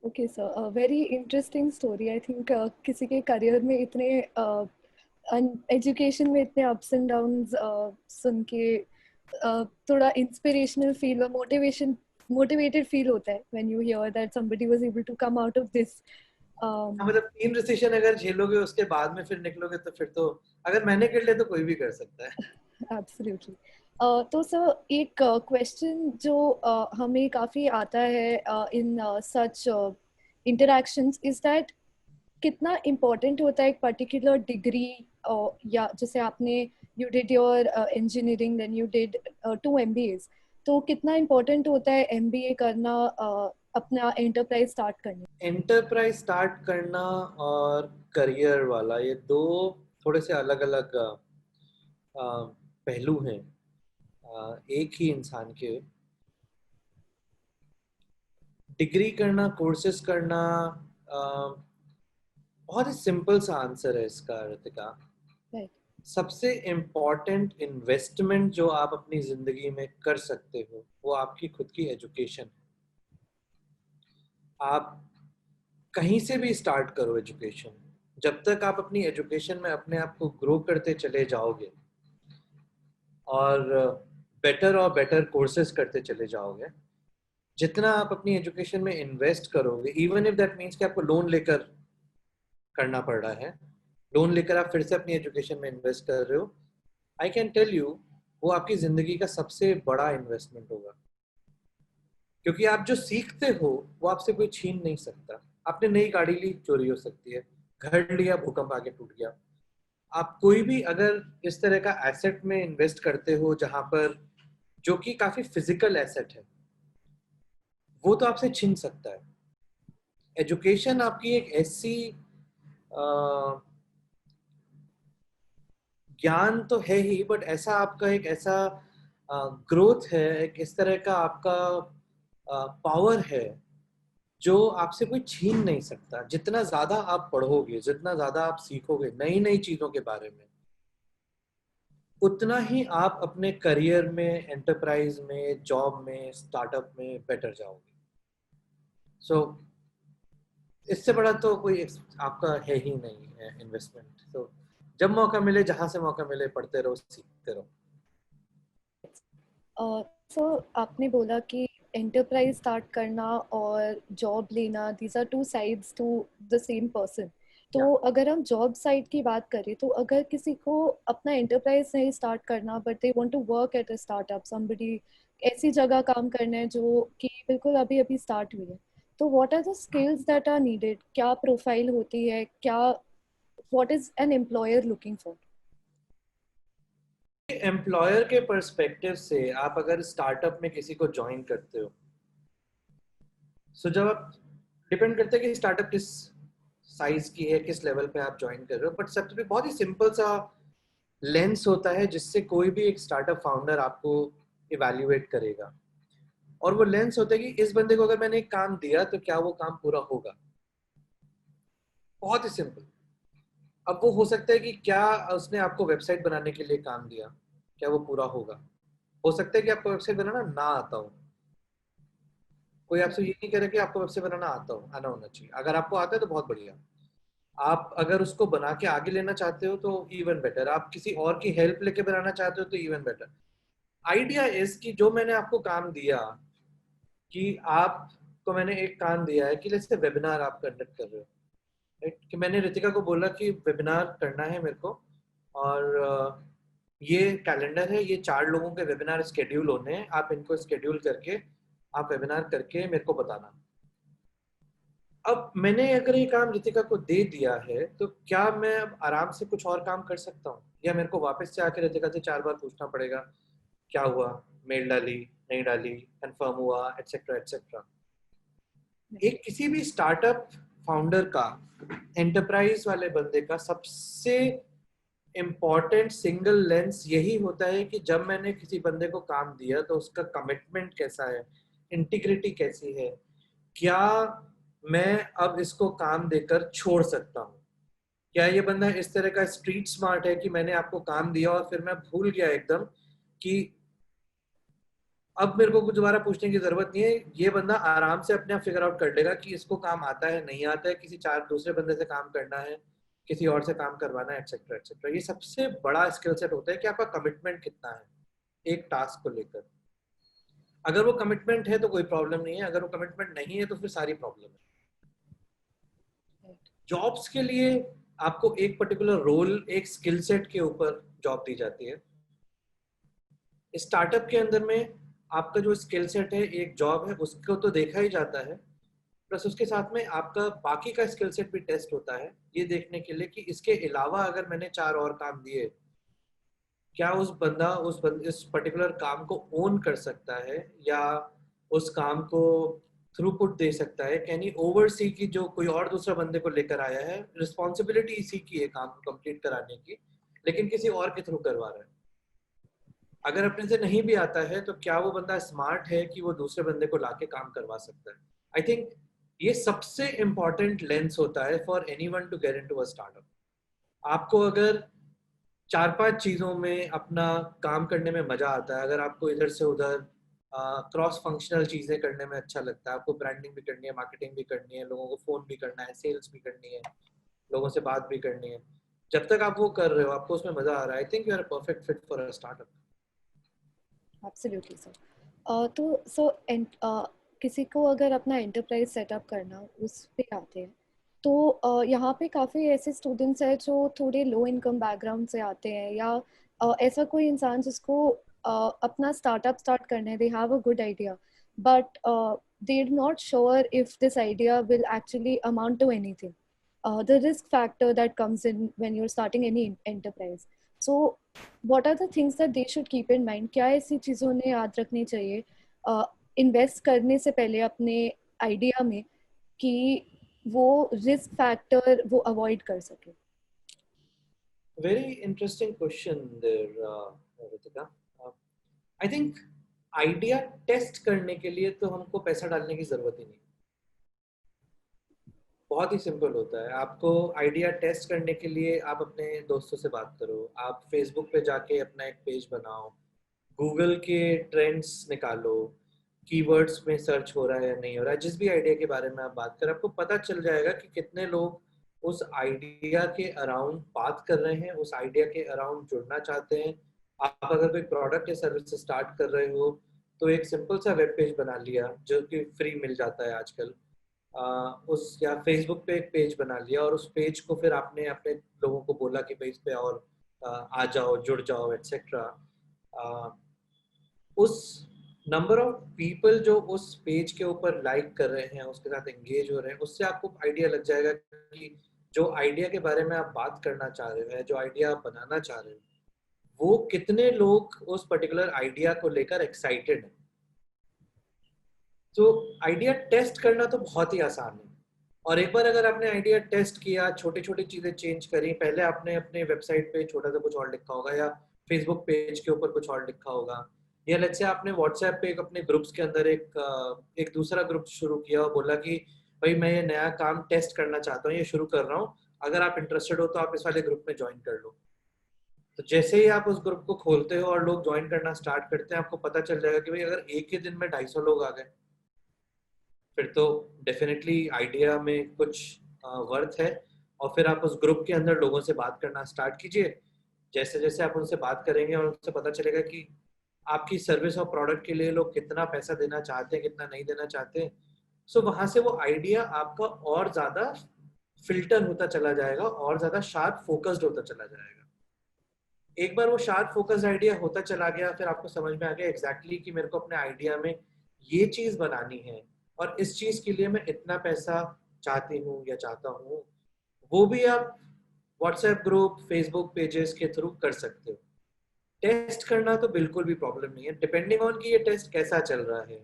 Okay, sir. Very interesting story. I think किसी के करियर में इतने एजुकेशन में इतने अप्स एंड डाउन्स सुन के थोड़ा इंस्पिरेशनल फील और मोटिवेटेड फील होता है when you hear that somebody was able to come out of this. मतलब 3 रिसेशन अगर झेलोगे उसके बाद में फिर निकलोगे, तो फिर तो अगर मैंने कर लिया तो कोई भी कर सकता है। Absolutely. तो सर एक क्वेश्चन जो हमें काफ़ी आता है in such interactions is that कितना इम्पोर्टेंट होता है एक पर्टिकुलर डिग्री, या जैसे आपने you did your engineering then you did 2 MBAs, तो कितना इम्पोर्टेंट होता है MBA करना अपना एंटरप्राइज स्टार्ट करने? एंटरप्राइज स्टार्ट करना और करियर वाला, ये दो थोड़े से अलग अलग पहलू हैं एक ही इंसान के। डिग्री करना, कोर्सेज करना, बहुत ही सिंपल सा आंसर है इसका रितिका। राइट। सबसे इम्पोर्टेंट इन्वेस्टमेंट जो आप अपनी जिंदगी में कर सकते हो वो आपकी खुद की एजुकेशन। आप कहीं से भी स्टार्ट करो एजुकेशन, जब तक आप अपनी एजुकेशन में अपने आप को ग्रो करते चले जाओगे और बेटर और बेटर कोर्सेज करते चले जाओगे, जितना आप अपनी एजुकेशन में इन्वेस्ट करोगे, इवन इफ दैट मीन्स कि आपको लोन लेकर करना पड़ रहा है, लोन लेकर आप फिर से अपनी एजुकेशन में इन्वेस्ट कर रहे हो, आई कैन टेल यू वो आपकी ज़िंदगी का सबसे बड़ा इन्वेस्टमेंट होगा। क्योंकि आप जो सीखते हो वो आपसे कोई छीन नहीं सकता। आपने नई गाड़ी ली, चोरी हो सकती है, घर लिया, भूकंप आके टूट गया। आप कोई भी अगर इस तरह का एसेट में इन्वेस्ट करते हो जहां पर, जो कि काफी फिजिकल एसेट है, वो तो आपसे छीन सकता है। एजुकेशन आपकी एक ऐसी ज्ञान तो है ही, बट ऐसा आपका एक ऐसा ग्रोथ है, एक इस तरह का आपका पावर है जो आपसे कोई छीन नहीं सकता। जितना ज्यादा आप पढ़ोगे, जितना ज्यादा आप सीखोगे नई नई चीजों के बारे में, उतना ही आप अपने करियर में, एंटरप्राइज में, जॉब में, स्टार्टअप में बेटर जाओगे। सो इससे बड़ा तो कोई आपका है ही नहीं है इन्वेस्टमेंट। तो जब मौका मिले, जहां से मौका मिले, पढ़ते रहो, सीखते रहो। सो आपने बोला कि एंटरप्राइज स्टार्ट करना और जॉब लेना, these are two sides to the same person. या तो अगर हम जॉब साइड की बात करें, तो अगर किसी को अपना एंटरप्राइज नहीं स्टार्ट करना, but they want to work at a startup, somebody ऐसी जगह काम करना है जो कि बिल्कुल अभी अभी स्टार्ट हुई है, तो what are the skills that are needed? क्या प्रोफाइल होती है, क्या what is an employer looking for? Employer के पर्सपेक्टिव से आप अगर स्टार्टअप में किसी को ज्वाइन करते हो, सो जब आप, डिपेंड करता है कि स्टार्टअप किस साइज की है, किस लेवल पे आप ज्वाइन कर रहे हो, बट सबसे भी बहुत ही सिंपल सा लेंस होता है जिससे कोई भी एक स्टार्टअप फाउंडर आपको इवैल्यूएट करेगा। और वो लेंस होता है कि इस बंदे को अगर मैंने एक काम दिया तो क्या वो काम पूरा होगा। बहुत ही सिंपल। अब वो हो सकता है कि क्या उसने आपको वेबसाइट बनाने के लिए काम दिया, क्या वो पूरा होगा। हो सकता है कि आपको वेबसाइट बनाना ना आता हो। कोई आपसे ये नहीं कह रहा कि आपको वेबसाइट बनाना आता हो, आना होना चाहिए। अगर आपको आता है तो बहुत बढ़िया। आप अगर उसको बना के आगे लेना चाहते हो तो इवन बेटर। आप किसी और की हेल्प लेके बनाना चाहते हो तो इवन बेटर। आइडिया इज कि जो मैंने आपको काम दिया, कि आपको मैंने एक काम दिया है कि जैसे वेबिनार आप कंडक्ट कर रहे हो, राइट, कि मैंने रितिका को बोला कि वेबिनार करना है मेरे को, और ये कैलेंडर है, ये 4 लोगों के वेबिनार स्केड्यूल होने हैं, आप इनको स्केड्यूल करके आप वेबिनार करके मेरे को बताना। अब मैंने अगर ये काम रितिका को दे दिया है तो क्या मैं अब आराम से कुछ और काम कर सकता हूँ, या मेरे को वापस से आके रितिका से 4 बार पूछना पड़ेगा क्या हुआ, मेल डाली, नहीं डाली, कंफर्म हुआ, एटसेट्रा एटसेट्रा। एक किसी भी स्टार्टअप फाउंडर का, एंटरप्राइज वाले बंदे का सबसे इम्पॉर्टेंट सिंगल लेंस यही होता है कि जब मैंने किसी बंदे को काम दिया तो उसका कमिटमेंट कैसा है, इंटीग्रिटी कैसी है, क्या मैं अब इसको काम देकर छोड़ सकता हूँ। क्या ये बंदा इस तरह का स्ट्रीट स्मार्ट है कि मैंने आपको काम दिया और फिर मैं भूल गया एकदम कि अब मेरे को कुछ दोबारा पूछने की जरूरत नहीं है, ये बंदा आराम से अपने आप फिगर आउट कर लेगा कि इसको काम आता है, नहीं आता है, किसी 4 दूसरे बंदे से काम करना है, किसी और से काम करवाना है, एक्सेट्रा एक्सेट्रा। ये सबसे बड़ा स्किल सेट होता है कि आपका कमिटमेंट कितना है एक टास्क को लेकर। अगर वो कमिटमेंट है तो कोई प्रॉब्लम नहीं है, अगर वो कमिटमेंट नहीं है तो फिर सारी प्रॉब्लम है। जॉब्स के लिए आपको एक पर्टिकुलर रोल, एक स्किल सेट के ऊपर जॉब दी जाती है। स्टार्टअप के अंदर में आपका जो स्किल सेट है, एक जॉब है, उसको तो देखा ही जाता है, प्लस उसके साथ में आपका बाकी का स्किल सेट भी टेस्ट होता है, ये देखने के लिए कि इसके अलावा अगर मैंने 4 और काम दिए, क्या उस बंदा इस पर्टिकुलर काम को ओन कर सकता है, या उस काम को थ्रूपुट दे सकता है, कैन ही ओवरसी की जो कोई और दूसरा बंदे को लेकर आया है, रिस्पॉन्सिबिलिटी इसी की है काम को कंप्लीट कराने की, लेकिन किसी और के थ्रू करवा रहा है। अगर अपने से नहीं भी आता है तो क्या वो बंदा स्मार्ट है कि वो दूसरे बंदे को लाके काम करवा सकता है। आई थिंक ये सबसे इम्पॉर्टेंट लेंस होता है for anyone to get into a startup. आपको अगर 4-5 चीजों में अपना काम करने में मजा आता है, अगर आपको इधर से उधर क्रॉस फंक्शनल चीजें करने में अच्छा लगता है, आपको ब्रांडिंग भी करनी है, मार्केटिंग भी करनी है, लोगों को फोन भी करना है, सेल्स भी करनी है, लोगों से बात भी करनी है, जब तक आप वो कर रहे हो, आपको उसमें मजा आ रहा है, I think you are perfect fit for a startup. Absolutely sir. तो सो किसी को अगर अपना एंटरप्राइज सेटअप करना, उस पे आते हैं, तो यहाँ पे काफ़ी ऐसे स्टूडेंट्स हैं जो थोड़े लो इनकम बैकग्राउंड से आते हैं, या ऐसा कोई इंसान जिसको अपना स्टार्टअप स्टार्ट करना है, they have a good idea, but they are not sure if this idea will actually amount to anything. The risk factor that comes in when you're starting any enterprise. So what are the things that they should keep in mind? क्या ऐसी चीज़ों उन्हें याद रखनी चाहिए इन्वेस्ट करने से पहले अपने आइडिया में, कि वो रिस्क फैक्टर वो अवॉइड कर सके? Very interesting question there Ritika. I think idea test करने के लिए तो हमको पैसा डालने की जरूरत ही नहीं। बहुत ही सिंपल होता है। आपको आइडिया टेस्ट करने के लिए आप अपने दोस्तों से बात करो, आप फेसबुक पे जाके अपना एक पेज बनाओ, गूगल के ट्रेंड्स निकालो, कीवर्ड्स में सर्च हो रहा है या नहीं हो रहा है, जिस भी आइडिया के बारे में आप बात करें आपको पता चल जाएगा कि कितने लोग उस आइडिया के अराउंड बात कर रहे हैं, उस आइडिया के अराउंड जुड़ना चाहते हैं। आप अगर कोई प्रोडक्ट या सर्विस स्टार्ट कर रहे हो तो एक सिंपल सा वेब पेज बना लिया जो कि फ्री मिल जाता है आजकल, उस या फेसबुक पे एक पेज बना लिया और उस पेज को फिर आपने अपने लोगों को बोला कि भाई इस पे और आ जाओ, जुड़ जाओ, एक्सेट्रा। उस नंबर ऑफ पीपल जो उस पेज के ऊपर लाइक कर रहे हैं, उसके साथ एंगेज हो रहे हैं, उससे आपको आइडिया लग जाएगा कि जो आइडिया के बारे में आप बात करना चाह रहे हो, जो आइडिया आप बनाना चाह रहे हो, वो कितने लोग उस पर्टिकुलर आइडिया को लेकर एक्साइटेड हैं। तो आइडिया टेस्ट करना तो बहुत ही आसान है। और एक बार अगर आपने आइडिया टेस्ट किया, छोटी छोटी चीजें चेंज करी, पहले आपने अपने वेबसाइट पे छोटा सा कुछ और लिखा होगा या फेसबुक पेज के ऊपर कुछ और लिखा होगा, या लेट्स से आपने व्हाट्सएप पे अपने ग्रुप्स के अंदर एक दूसरा ग्रुप शुरू किया और बोला कि भाई मैं ये नया काम टेस्ट करना चाहता हूँ, ये शुरू कर रहा हूँ, अगर आप इंटरेस्टेड हो तो आप इस वाले ग्रुप में ज्वाइन कर लो। तो जैसे ही आप उस ग्रुप को खोलते हो और लोग ज्वाइन करना स्टार्ट करते हैं, आपको पता चल जाएगा कि भाई अगर एक ही दिन में 250 लोग आ गए फिर तो डेफिनेटली आइडिया में कुछ वर्थ है। और फिर आप उस ग्रुप के अंदर लोगों से बात करना स्टार्ट कीजिए। जैसे जैसे आप उनसे बात करेंगे और उनसे पता चलेगा कि आपकी सर्विस और प्रोडक्ट के लिए लोग कितना पैसा देना चाहते हैं, कितना नहीं देना चाहते हैं, सो वहां से वो आइडिया आपका और ज्यादा फिल्टर होता चला जाएगा और ज्यादा शार्प फोकस्ड होता चला जाएगा। एक बार वो शार्प फोकस्ड आइडिया होता चला गया, फिर आपको समझ में आ गया एग्जैक्टली कि मेरे को अपने आइडिया में ये चीज बनानी है और इस चीज के लिए मैं इतना पैसा चाहती हूँ या चाहता हूँ, वो भी आप व्हाट्सएप ग्रुप, फेसबुक पेजेस के थ्रू कर सकते हो। टेस्ट करना तो बिल्कुल भी प्रॉब्लम नहीं है, डिपेंडिंग ऑन कि ये टेस्ट कैसा चल रहा है,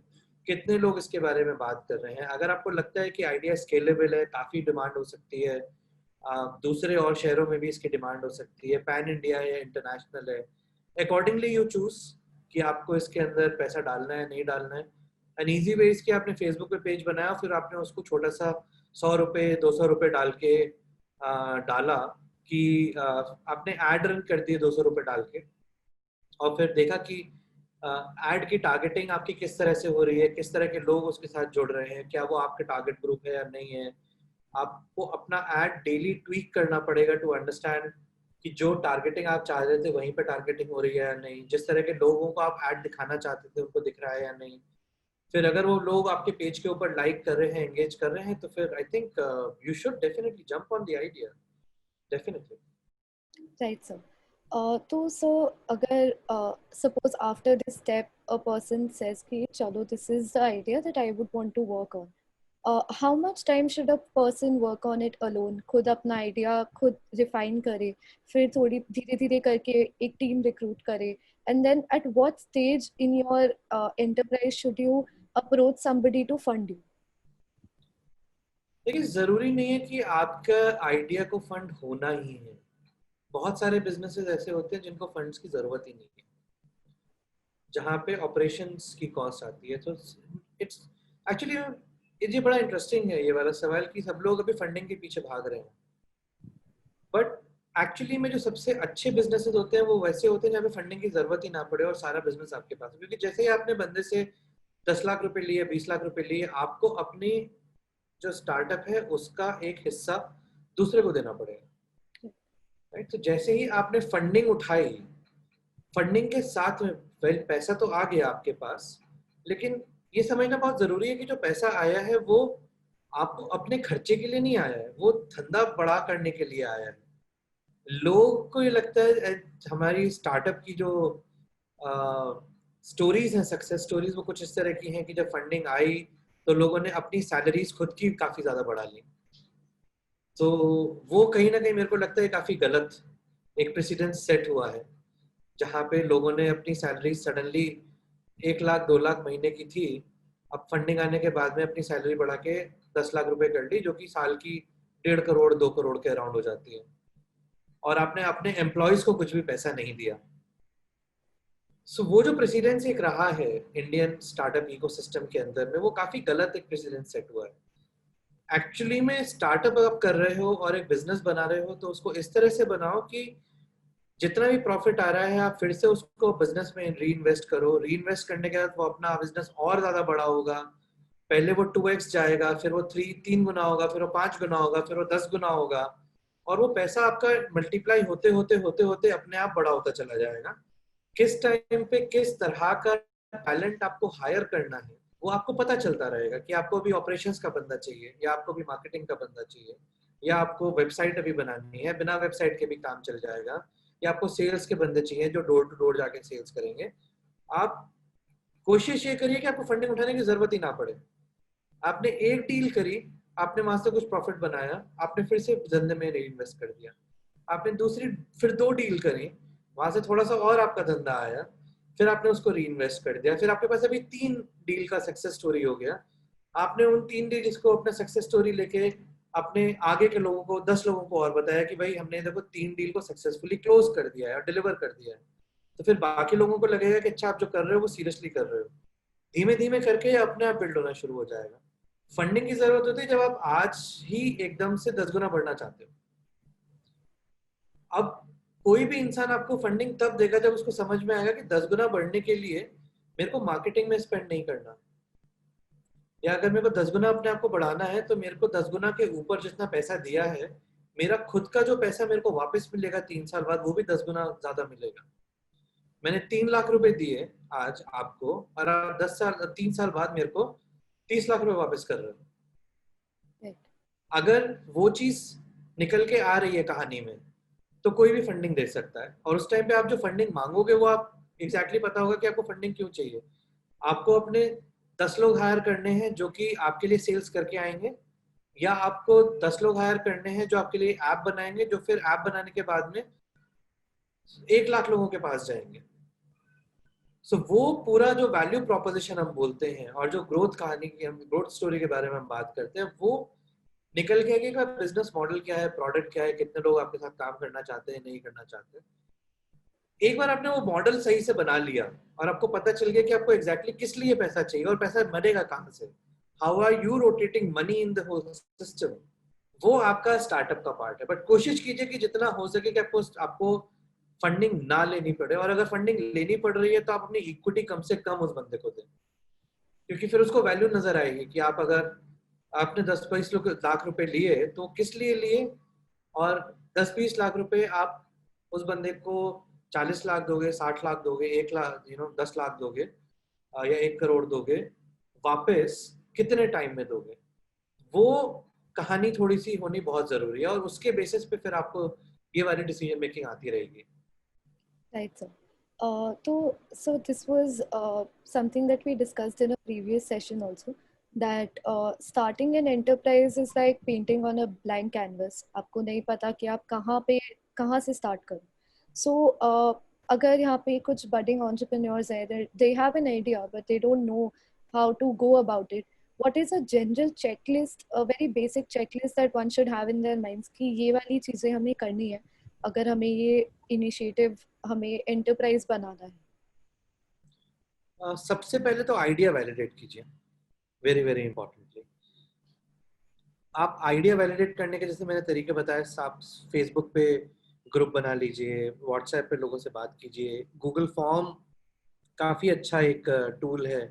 कितने लोग इसके बारे में बात कर रहे हैं। अगर आपको लगता है कि आइडिया स्केलेबल है, काफी डिमांड हो सकती है, दूसरे और शहरों में भी इसकी डिमांड हो सकती है, पैन इंडिया है, इंटरनेशनल है, अकॉर्डिंगली यू चूज कि आपको इसके अंदर पैसा डालना है नहीं डालना है। एन ईजी वे इसके, आपने फेसबुक पे पेज बनाया, फिर आपने उसको छोटा सा 100 रुपये 200 रुपये डाल के डाला कि आपने ऐड रन कर दिए 200 रुपये डाल के, और फिर देखा कि एड की टारगेटिंग आपकी किस तरह से हो रही है, किस तरह के लोग उसके साथ जुड़ रहे हैं, क्या वो आपके टारगेट ग्रुप है या नहीं है। आपको अपना एड डेली ट्वीक करना पड़ेगा टू अंडरस्टैंड कि जो टारगेटिंग आप चाह रहे थे वहीं पे टारगेटिंग हो रही है या नहीं, जिस तरह के लोगों को आप एड दिखाना चाहते थे उनको दिख रहा है या नहीं। फिर अगर वो लोग आपके पेज के ऊपर लाइक कर रहे हैं, एंगेज कर रहे हैं, तो फिर आई think you should definitely jump on the idea, definitely. Right, sir. तो सर अगर suppose after this step a person says कि चलो this is the idea that I would want to work on. How much time should a person work on it alone? खुद अपना आइडिया खुद रिफाइन करे, फिर थोड़ी धीरे धीरे करके एक टीम रिक्रूट करे, and then at what stage in your enterprise should you approach somebody to fund you? देखिए, जरूरी नहीं है कि आपका आइडिया को फंड होना ही है। बहुत सारे बिजनेसेस ऐसे होते हैं जिनको फंड्स की जरूरत ही नहीं है, जहाँ पे ऑपरेशंस की कॉस्ट आती है। तो इट्स एक्चुअली, ये बड़ा इंटरेस्टिंग है ये वाला सवाल कि सब लोग अभी फंडिंग के पीछे भाग रहे हैं, बट एक्चुअली में जो सबसे अच्छे बिजनेसेस होते हैं वो वैसे होते हैं जहाँ पे फंडिंग की जरूरत ही ना पड़े और सारा बिजनेस आपके पास है। क्योंकि जैसे ही आपने बंदे से 10 लाख रुपए लिए, 20 लाख रुपए लिए, आपको अपनी जो स्टार्टअप है उसका एक हिस्सा दूसरे को देना पड़ेगा, राइट। तो जैसे ही आपने फंडिंग उठाई, फंडिंग के साथ में वेल पैसा तो आ गया आपके पास, लेकिन ये समझना बहुत जरूरी है कि जो पैसा आया है वो आपको अपने खर्चे के लिए नहीं आया है, वो धंधा बड़ा करने के लिए आया है। लोग को ये लगता है हमारी स्टार्टअप की जो स्टोरीज हैं, सक्सेस स्टोरीज, वो कुछ इस तरह की हैं कि जब फंडिंग आई तो लोगों ने अपनी सैलरीज खुद की काफी ज्यादा बढ़ा ली। तो वो कहीं ना कहीं मेरे को लगता है काफी गलत एक प्रेसिडेंस सेट हुआ है, जहाँ पे लोगों ने अपनी सैलरी सडनली 1 लाख 2 लाख महीने की थी, अब फंडिंग आने के बाद में अपनी सैलरी बढ़ा के 10 लाख रुपए कर ली, जो कि साल की 1.5 करोड़ 2 करोड़ के अराउंड हो जाती है, और आपने अपने एम्प्लॉयज को कुछ भी पैसा नहीं दिया। सो वो जो प्रेसिडेंस एक रहा है इंडियन स्टार्टअप इकोसिस्टम के अंदर में, वो काफी गलत एक प्रेसिडेंस सेट हुआ है। एक्चुअली में स्टार्टअप आप कर रहे हो और एक बिजनेस बना रहे हो तो उसको इस तरह से बनाओ कि जितना भी प्रॉफिट आ रहा है आप फिर से उसको बिजनेस में री इन्वेस्ट करो। री इन्वेस्ट करने के बाद वो अपना बिजनेस और ज्यादा बड़ा होगा। पहले वो 2x जाएगा, फिर वो 3 गुना होगा, फिर वो 5 गुना होगा, फिर वो 10 गुना होगा, और वो पैसा आपका मल्टीप्लाई होते होते होते होते अपने आप बड़ा होता चला जाएगा। किस टाइम पे किस तरह का टैलेंट आपको हायर करना है वो आपको पता चलता रहेगा कि आपको अभी ऑपरेशंस का बंदा चाहिए, या आपको अभी मार्केटिंग का बंदा चाहिए, या आपको वेबसाइट अभी बनानी है, बिना वेबसाइट के भी काम चल जाएगा, या आपको सेल्स के बंदे चाहिए जो डोर टू डोर जाके सेल्स करेंगे। आप कोशिश ये करिए कि आपको फंडिंग उठाने की जरूरत ही ना पड़े। आपने एक डील करी, आपने वहां से कुछ प्रॉफिट बनाया, आपने फिर से धंधे में री इन्वेस्ट कर दिया। आपने दूसरी फिर 2 डील करी, वहां से थोड़ा सा और आपका धंधा आया, फिर आपने उसको री इन्वेस्ट कर दिया, फिर आपके पास अभी 3 डील का सक्सेस स्टोरी हो गया। आपने उन 3 डील्स को अपना सक्सेस स्टोरी लेके अपने आगे के लोगों को 10 लोगों को और बताया कि भाई हमने देखो 3 डील को सक्सेसफुली क्लोज कर दिया है और डिलीवर कर दिया है। तो फिर बाकी लोगों को लगेगा कि अच्छा आप जो कर रहे हो वो सीरियसली कर रहे हो। धीमे धीमे करके ये अपने आप बिल्ड होना शुरू हो जाएगा। फंडिंग की जरूरत होती है जब आप आज ही एकदम से 10 गुना बढ़ना चाहते हो। अब कोई भी इंसान आपको फंडिंग तब देगा जब उसको समझ में आएगा कि 10 गुना बढ़ने के लिए मेरे को मार्केटिंग में स्पेंड नहीं करना, या अगर मेरे को 10 गुना अपने आप को बढ़ाना है तो मेरे को 10 गुना के ऊपर जितना पैसा दिया है, मेरा खुद का जो पैसा मेरे को वापस मिलेगा 3 साल बाद वो भी 10 गुना ज्यादा मिलेगा। मैंने 3 लाख रुपए दिए आज आपको, और आप 3 साल बाद मेरे को 30 लाख रुपए वापस कर रहे हो। Right. अगर वो चीज निकल के आ रही है कहानी में तो कोई भी फंडिंग दे सकता है, और उस टाइम पे आप जो फंडिंग मांगोगे वो आप एग्जैक्टली पता होगा कि आपको फंडिंग क्यों चाहिए। आपको अपने 10 लोग हायर करने हैं जो कि आपके लिए सेल्स करके आएंगे, या आपको 10 लोग हायर करने हैं जो आपके लिए ऐप बनाएंगे, जो फिर ऐप बनाने के बाद में 1 लाख लोगों के पास जाएंगे। सो वो पूरा जो वैल्यू प्रोपोजिशन हम बोलते हैं और जो ग्रोथ कहानी की हम ग्रोथ स्टोरी के बारे में हम बात करते हैं, वो निकल के कि बिजनेस मॉडल क्या है, प्रोडक्ट क्या है, कितने लोग आपके साथ काम करना चाहते हैं, नहीं करना चाहते। एक बार आपने वो मॉडल सही से बना लिया और आपको पता चल गया कि आपको एग्जैक्टली किस लिए पैसा चाहिए और पैसा मरेगा कहाँ से, how are you rotating money in the whole system, वो आपका स्टार्टअप का पार्ट है। बट कोशिश कीजिए कि जितना हो सके कि आपको आपको फंडिंग ना लेनी पड़े, और अगर फंडिंग लेनी पड़ रही है तो आप अपनी इक्विटी कम से कम उस बंदे को दें, क्योंकि फिर उसको वैल्यू नजर आएगी कि आप अगर आपने 10-20 लाख रुपए लिए तो किस लिए लिए, और 10-20 लाख रुपए आप उस बंदे को 40 लाख दोगे, 60 लाख दोगे, 1 लाख 10 लाख दोगे, या 1 करोड़ दोगे, वापस कितने टाइम में दोगे, वो कहानी थोड़ी सी होनी बहुत जरूरी है, और उसके बेसिस पे फिर आपको ये वाली डिसीजन मेकिंग आती रहेगी। Right, sir. So this was something that we discussed in a previous session also, that starting an enterprise is like painting on a blank canvas. आपको नहीं पता कि आप कहाँ से start करो. So अगर यहाँ पे कुछ budding entrepreneurs हैं, they have an idea but they don't know how to go about it. What is a general checklist, a very basic checklist that one should have in their minds कि ये वाली चीजें हमें करनी है अगर हमें ये इनिशिएटिव हमें एंटरप्राइज बनाना है? सबसे पहले तो आइडिया वैलिडेट कीजिए, वेरी वेरी इंपॉर्टेंटली। आप आइडिया वैलिडेट करने के जैसे मैंने तरीके बताए, आप फेसबुक पे ग्रुप बना लीजिए, व्हाट्सएप पे लोगों से बात कीजिए, गूगल फॉर्म काफ़ी अच्छा एक टूल है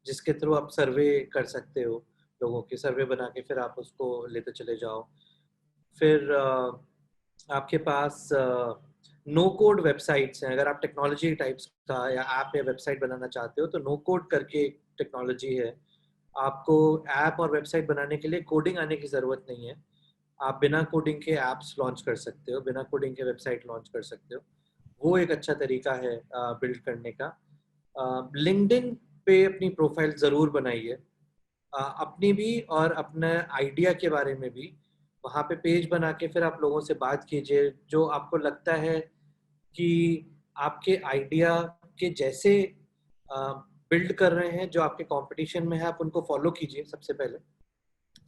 जिसके थ्रू आप सर्वे कर सकते हो, लोगों के सर्वे बना के फिर आप उसको लेते चले जाओ। फिर आपके पास नो कोड वेबसाइट्स हैं, अगर आप टेक्नोलॉजी टाइप्स का या ऐप या वेबसाइट बनाना चाहते हो तो नो कोड करके टेक्नोलॉजी है। आपको ऐप और वेबसाइट बनाने के लिए कोडिंग आने की ज़रूरत नहीं है, आप बिना कोडिंग के ऐप्स लॉन्च कर सकते हो, बिना कोडिंग के वेबसाइट लॉन्च कर सकते हो। वो एक अच्छा तरीका है बिल्ड करने का। लिंक्डइन पे अपनी प्रोफाइल ज़रूर बनाइए, अपनी भी और अपने आइडिया के बारे में भी। वहाँ पे पेज बना के फिर आप लोगों से बात कीजिए, जो आपको लगता है कि आपके आइडिया के जैसे बिल्ड कर रहे हैं, जो आपके कंपटीशन में है, आप उनको फॉलो कीजिए। सबसे पहले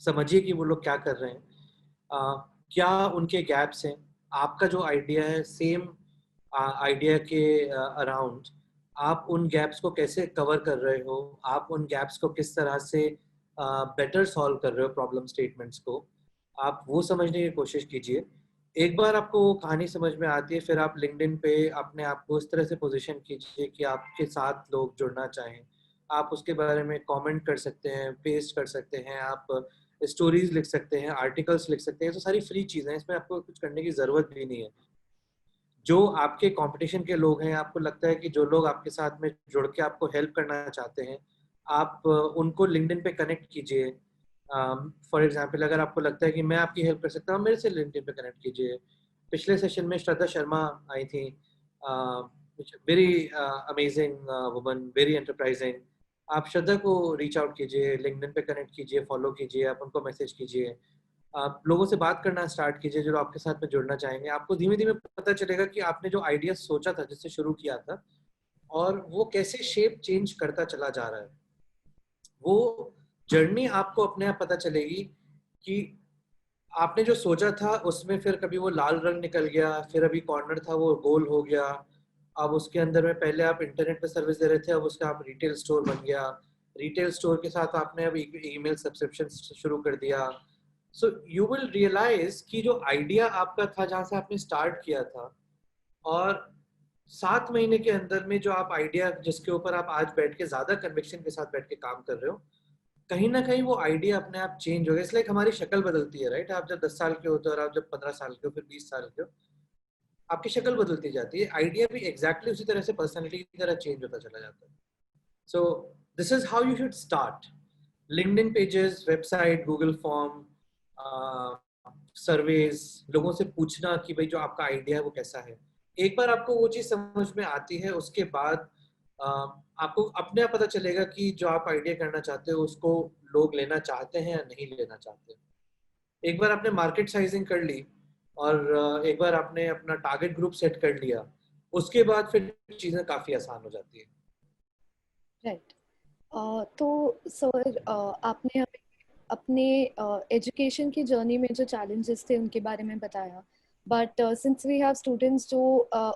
समझिए कि वो लोग क्या कर रहे हैं, क्या उनके गैप्स हैं, आपका जो आइडिया है सेम आइडिया के अराउंड आप उन गैप्स को कैसे कवर कर रहे हो, आप उन गैप्स को किस तरह से बेटर सॉल्व कर रहे हो प्रॉब्लम स्टेटमेंट्स को, आप वो समझने की कोशिश कीजिए। एक बार आपको वो कहानी समझ में आती है, फिर आप लिंक्डइन पे अपने आप को इस तरह से पोजीशन कीजिए कि आपके साथ लोग जुड़ना चाहें। आप उसके बारे में कमेंट कर सकते हैं, पेस्ट कर सकते हैं, आप स्टोरीज लिख सकते हैं, आर्टिकल्स लिख सकते हैं। तो सारी फ्री चीज़ें हैं, इसमें आपको कुछ करने की ज़रूरत भी नहीं है। जो आपके कंपटीशन के लोग हैं, आपको लगता है कि जो लोग आपके साथ में जुड़ के आपको हेल्प करना चाहते हैं, आप उनको लिंक्डइन पे कनेक्ट कीजिए। फॉर एग्जांपल, अगर आपको लगता है कि मैं आपकी हेल्प कर सकता हूँ, मेरे से लिंक्डइन पे कनेक्ट कीजिए। पिछले सेशन में श्रद्धा शर्मा आई थी, very amazing woman, very enterprising. आप श्रद्धा को रीच आउट कीजिए, लिंक्डइन पे कनेक्ट कीजिए, फॉलो कीजिए, आप उनको मैसेज कीजिए, आप लोगों से बात करना स्टार्ट कीजिए जो आपके साथ में जुड़ना चाहेंगे। आपको धीमे धीमे पता चलेगा कि आपने जो आइडिया सोचा था, जिससे शुरू किया था, और वो कैसे शेप चेंज करता चला जा रहा है। वो जर्नी आपको अपने आप पता चलेगी कि आपने जो सोचा था उसमें फिर कभी वो लाल रंग निकल गया, फिर अभी कॉर्नर था वो गोल हो गया, अब उसके अंदर में पहले आप इंटरनेट पे सर्विस दे रहे थे, अब उसका आप रिटेल स्टोर बन गया, रिटेल स्टोर के साथ आपने अब ईमेल सब्सक्रिप्शन शुरू कर दिया। सो यू विल रियलाइज कि जो आइडिया आपका था, जहाँ से आपने स्टार्ट किया था, और 7 महीने के अंदर में जो आप आइडिया जिसके ऊपर आप आज बैठ के ज्यादा कन्विक्शन के साथ बैठ के काम कर रहे हो, कहीं ना कहीं वो आइडिया अपने आप चेंज हो गया। इसलिए हमारी शक्ल बदलती है, राइट? आप जब 10 साल के होते हो और आप जब 15 साल के हो, फिर 20 साल के हो, आपकी शक्ल बदलती जाती है। आइडिया भी एग्जैक्टली उसी तरह से पर्सनैलिटी की तरह चेंज होता चला जाता है। So this is how you should start. LinkedIn pages, website, Google form, surveys, लोगों से पूछना कि भाई जो आपका आइडिया है वो कैसा है। एक बार आपको वो चीज समझ में आती है, उसके बाद आपको अपने आप पता चलेगा कि जो आप आइडिया करना चाहते हो उसको लोग लेना चाहते हैं या नहीं लेना चाहते। एक बार आपने मार्केट साइजिंग कर ली, और एक बार आपने अपना टारगेट ग्रुप सेट कर लिया, उसके बाद फिर चीजें काफी आसान हो जाती है। राइट। तो सर, आपने हमें अपने एजुकेशन की जर्नी में जो चैलेंजेस थे उनके बारे में बताया, but since we have students जो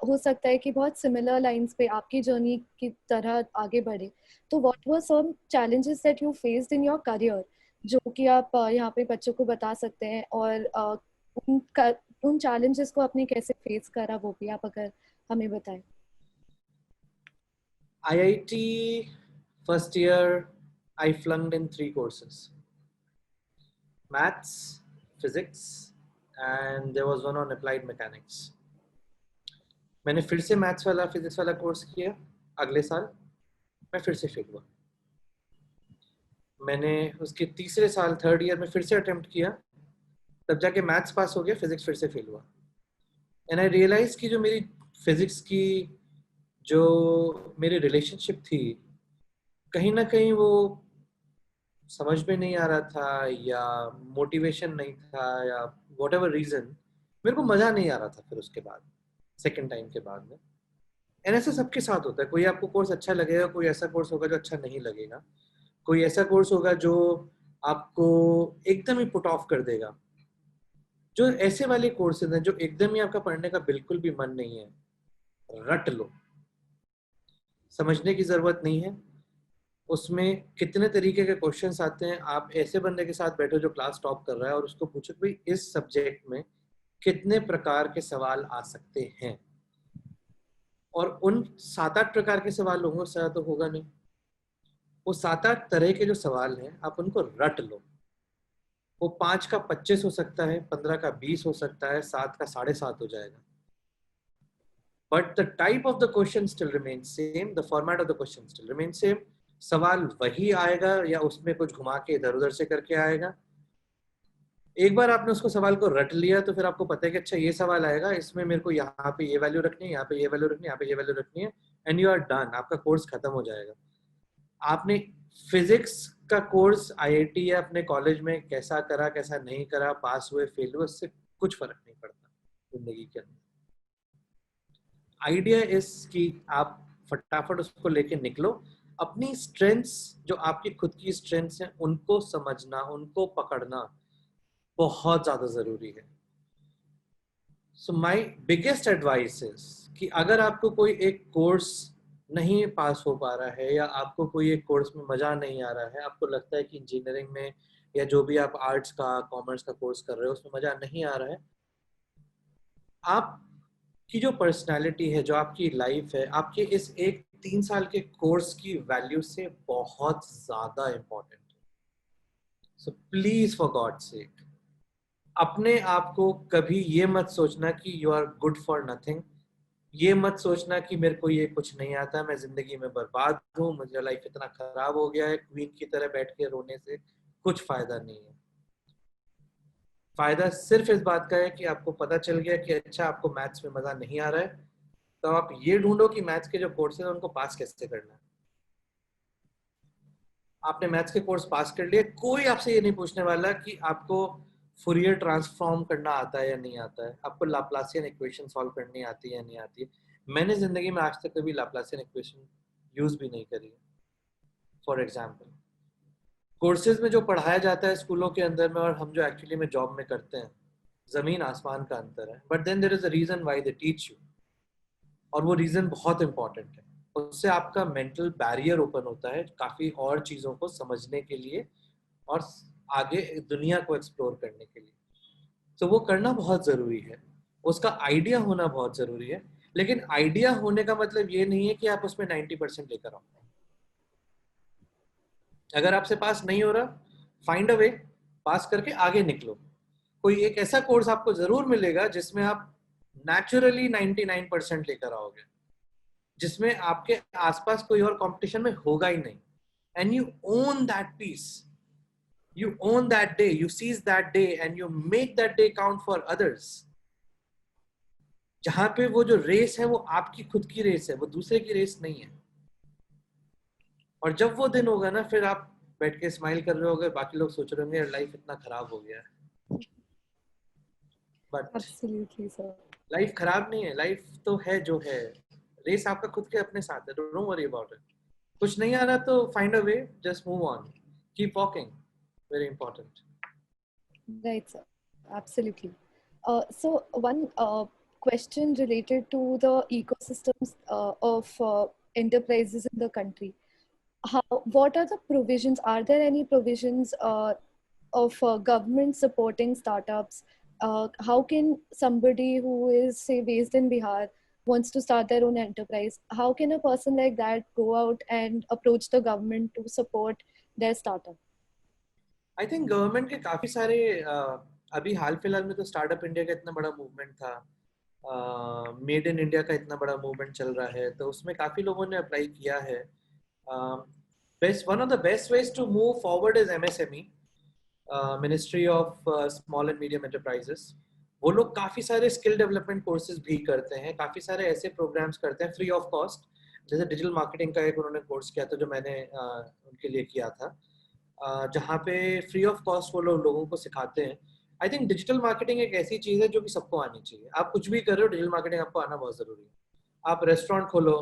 हो सकता है कि बहुत सिमिलर लाइंस पे आपकी जर्नी की तरह आगे बढ़े, तो what were some challenges that you faced in your career जो कि आप यहाँ पे बच्चों को बता सकते हैं, और उन चैलेंजेस को आपने कैसे फेस करा वो भी आप अगर हमें बताएं। IIT first year, I flunked in 3 courses: maths, physics, and there was one on applied mechanics. मैंने फिर से मैथ्स वाला फिजिक्स वाला कोर्स किया। अगले साल मैं फिर से फेल हुआ। मैंने उसके तीसरे साल, थर्ड ईयर में, फिर से अटेम्प्ट किया, तब जाके मैथ्स पास हो गया, फिजिक्स फिर से फेल हुआ। एंड आई रियलाइज कि जो मेरी फिजिक्स की जो मेरी रिलेशनशिप थी, कहीं ना कहीं वो समझ में नहीं आ रहा था, या मोटिवेशन नहीं था, या वॉट एवर रीजन, मेरे को मजा नहीं आ रहा था फिर उसके बाद, सेकेंड टाइम के बाद में। एंड ऐसा सबके साथ होता है। कोई आपको कोर्स अच्छा लगेगा, कोई ऐसा कोर्स होगा जो अच्छा नहीं लगेगा, कोई ऐसा कोर्स होगा जो आपको एकदम ही पुट ऑफ कर देगा। जो ऐसे वाले कोर्सेज हैं जो एकदम ही आपका पढ़ने का बिल्कुल भी मन नहीं है, रट लो, समझने की जरूरत नहीं है। उसमें कितने तरीके के क्वेश्चंस आते हैं। आप ऐसे बंदे के साथ बैठो जो क्लास टॉप कर रहा है, और उसको पूछो भाई इस सब्जेक्ट में कितने प्रकार के सवाल आ सकते हैं, और उन 7-8 प्रकार के सवाल होंगे, उससे तो होगा नहीं। वो 7-8 तरह के जो सवाल हैं, आप उनको रट लो। वो 5 का 25 हो सकता है, 15 का 20 हो सकता है, 7 का 7.5 हो जाएगा, but the type of the question still remain same, the format of the question still remain same. सवाल वही आएगा, या उसमें कुछ घुमा के इधर उधर से करके आएगा। एक बार आपने उसको सवाल को रट लिया तो फिर आपको पता है कि अच्छा ये सवाल आएगा, इसमें मेरे को यहाँ पे ये वैल्यू रखनी है, यहाँ पे ये वैल्यू रखनी है, यहाँ पे ये वैल्यू रखनी है, एंड यू आर डन। आपका कोर्स खत्म हो जाएगा। आपने फिजिक्स का कोर्स आईआईटी या अपने कॉलेज में कैसा करा, कैसा नहीं करा, पास हुए फेल हुए, इससे कुछ फर्क नहीं पड़ता जिंदगी के अंदर। आइडिया इस कि आप फटाफट उसको लेके निकलो। अपनी स्ट्रेंथ्स, जो आपकी खुद की स्ट्रेंथ्स हैं, उनको समझना, उनको पकड़ना बहुत ज्यादा जरूरी है। So my biggest advice is कि अगर आपको कोई एक कोर्स नहीं पास हो पा रहा है, या आपको कोई एक कोर्स में मज़ा नहीं आ रहा है, आपको लगता है कि इंजीनियरिंग में या जो भी आप आर्ट्स का कॉमर्स का कोर्स कर रहे हो उसमें मज़ा नहीं आ रहा है, आपकी जो पर्सनालिटी है, जो आपकी लाइफ है, आपके इस एक 3 साल के कोर्स की वैल्यू से बहुत ज़्यादा इम्पोर्टेंट है। So please for God sake अपने आप को कभी ये मत सोचना कि you are good for nothing. ये मत सोचना कि मेरे को ये कुछ नहीं आता, मैं जिंदगी में बर्बाद हूँ, मुझे लाइफ इतना खराब हो गया है, क्वीन की तरह बैठ के रोने से कुछ फायदा नहीं है। फायदा सिर्फ इस बात का है कि आपको पता चल गया कि अच्छा आपको मैथ्स में मजा नहीं आ रहा है, तो आप ये ढूंढो कि मैथ्स के जो कोर्सेज है उनको पास कैसे करना है। आपने मैथ्स के कोर्स पास कर लिए, कोई आपसे ये नहीं पूछने वाला कि आपको फुरियर ट्रांसफॉर्म करना आता है या नहीं आता है, आपको लाप्लासियन इक्वेशन सॉल्व करनी आती है या नहीं आती है। मैंने जिंदगी में आज तक कभी लाप्लासियन इक्वेशन यूज भी नहीं करी है। फॉर एग्जाम्पल कोर्सेज में जो पढ़ाया जाता है स्कूलों के अंदर में और हम जो एक्चुअली में जॉब में करते हैं, जमीन आसमान का अंतर है। But then there is a reason why they teach you, और वो रीजन बहुत इंपॉर्टेंट है। उससे आपका मेंटल बैरियर ओपन होता है काफी और चीजों को समझने के लिए और आगे दुनिया को एक्सप्लोर करने के लिए। तो वो करना बहुत जरूरी है, उसका आइडिया होना बहुत जरूरी है। लेकिन आइडिया होने का मतलब ये नहीं है कि आप उसमें 90% लेकर आओ। अगर आपसे पास नहीं हो रहा, फाइंड अ वे, पास करके आगे निकलो। कोई एक ऐसा कोर्स आपको जरूर मिलेगा जिसमें आप नेचुरली 99% लेकर आओगे, जिसमें आपके आसपास कोई और कंपटीशन में होगा ही नहीं, and you own that piece, you own that day, you seize that day and you make that day count for others। जहां पे वो जो रेस है वो आपकी खुद की रेस है, वो दूसरे की रेस नहीं है। और जब वो दिन होगा ना, फिर आप बैठ के स्माइल कर रहे होगे, बाकी लोग सोच रहे होंगे लाइफ इतना खराब हो गया है। But Absolutely, sir. लाइफ खराब नहीं है, लाइफ तो है जो है। रेस आपका खुद के अपने साथ है, डोंट वरी अबाउट इट। कुछ नहीं आ रहा तो find a way, just move on, keep walking, very important. Right, sir. Absolutely. So one question related to the ecosystems of enterprises in the country. What are the provisions? Are there any provisions of government supporting startups? How can somebody who is, say, based in Bihar wants to start their own enterprise? How can a person like that go out and approach the government to support their startup? I think government के काफी सारे अभी हाल फिलहाल में तो स्टार्टअप इंडिया का इतना बड़ा मूवमेंट था, मेड इन इंडिया का इतना बड़ा मूवमेंट चल रहा है, तो उसमें काफी लोगों ने अप्लाई किया है। Best one of the best ways to move forward is MSME, ministry of small and medium enterprises. वो लोग काफी सारे स्किल डेवलपमेंट कोर्सेज भी करते हैं, काफी सारे ऐसे प्रोग्राम्स करते हैं फ्री ऑफ कॉस्ट। जैसे डिजिटल मार्केटिंग का एक उन्होंने कोर्स किया था जो मैंने उनके लिए किया था, जहाँ पे फ्री ऑफ कॉस्ट वो लोगों को सिखाते हैं। आई थिंक डिजिटल मार्केटिंग एक ऐसी चीज़ है जो कि सबको आनी चाहिए। आप कुछ भी कर रहे हो, डिजिटल मार्केटिंग आपको आना बहुत ज़रूरी है। आप रेस्टोरेंट खोलो,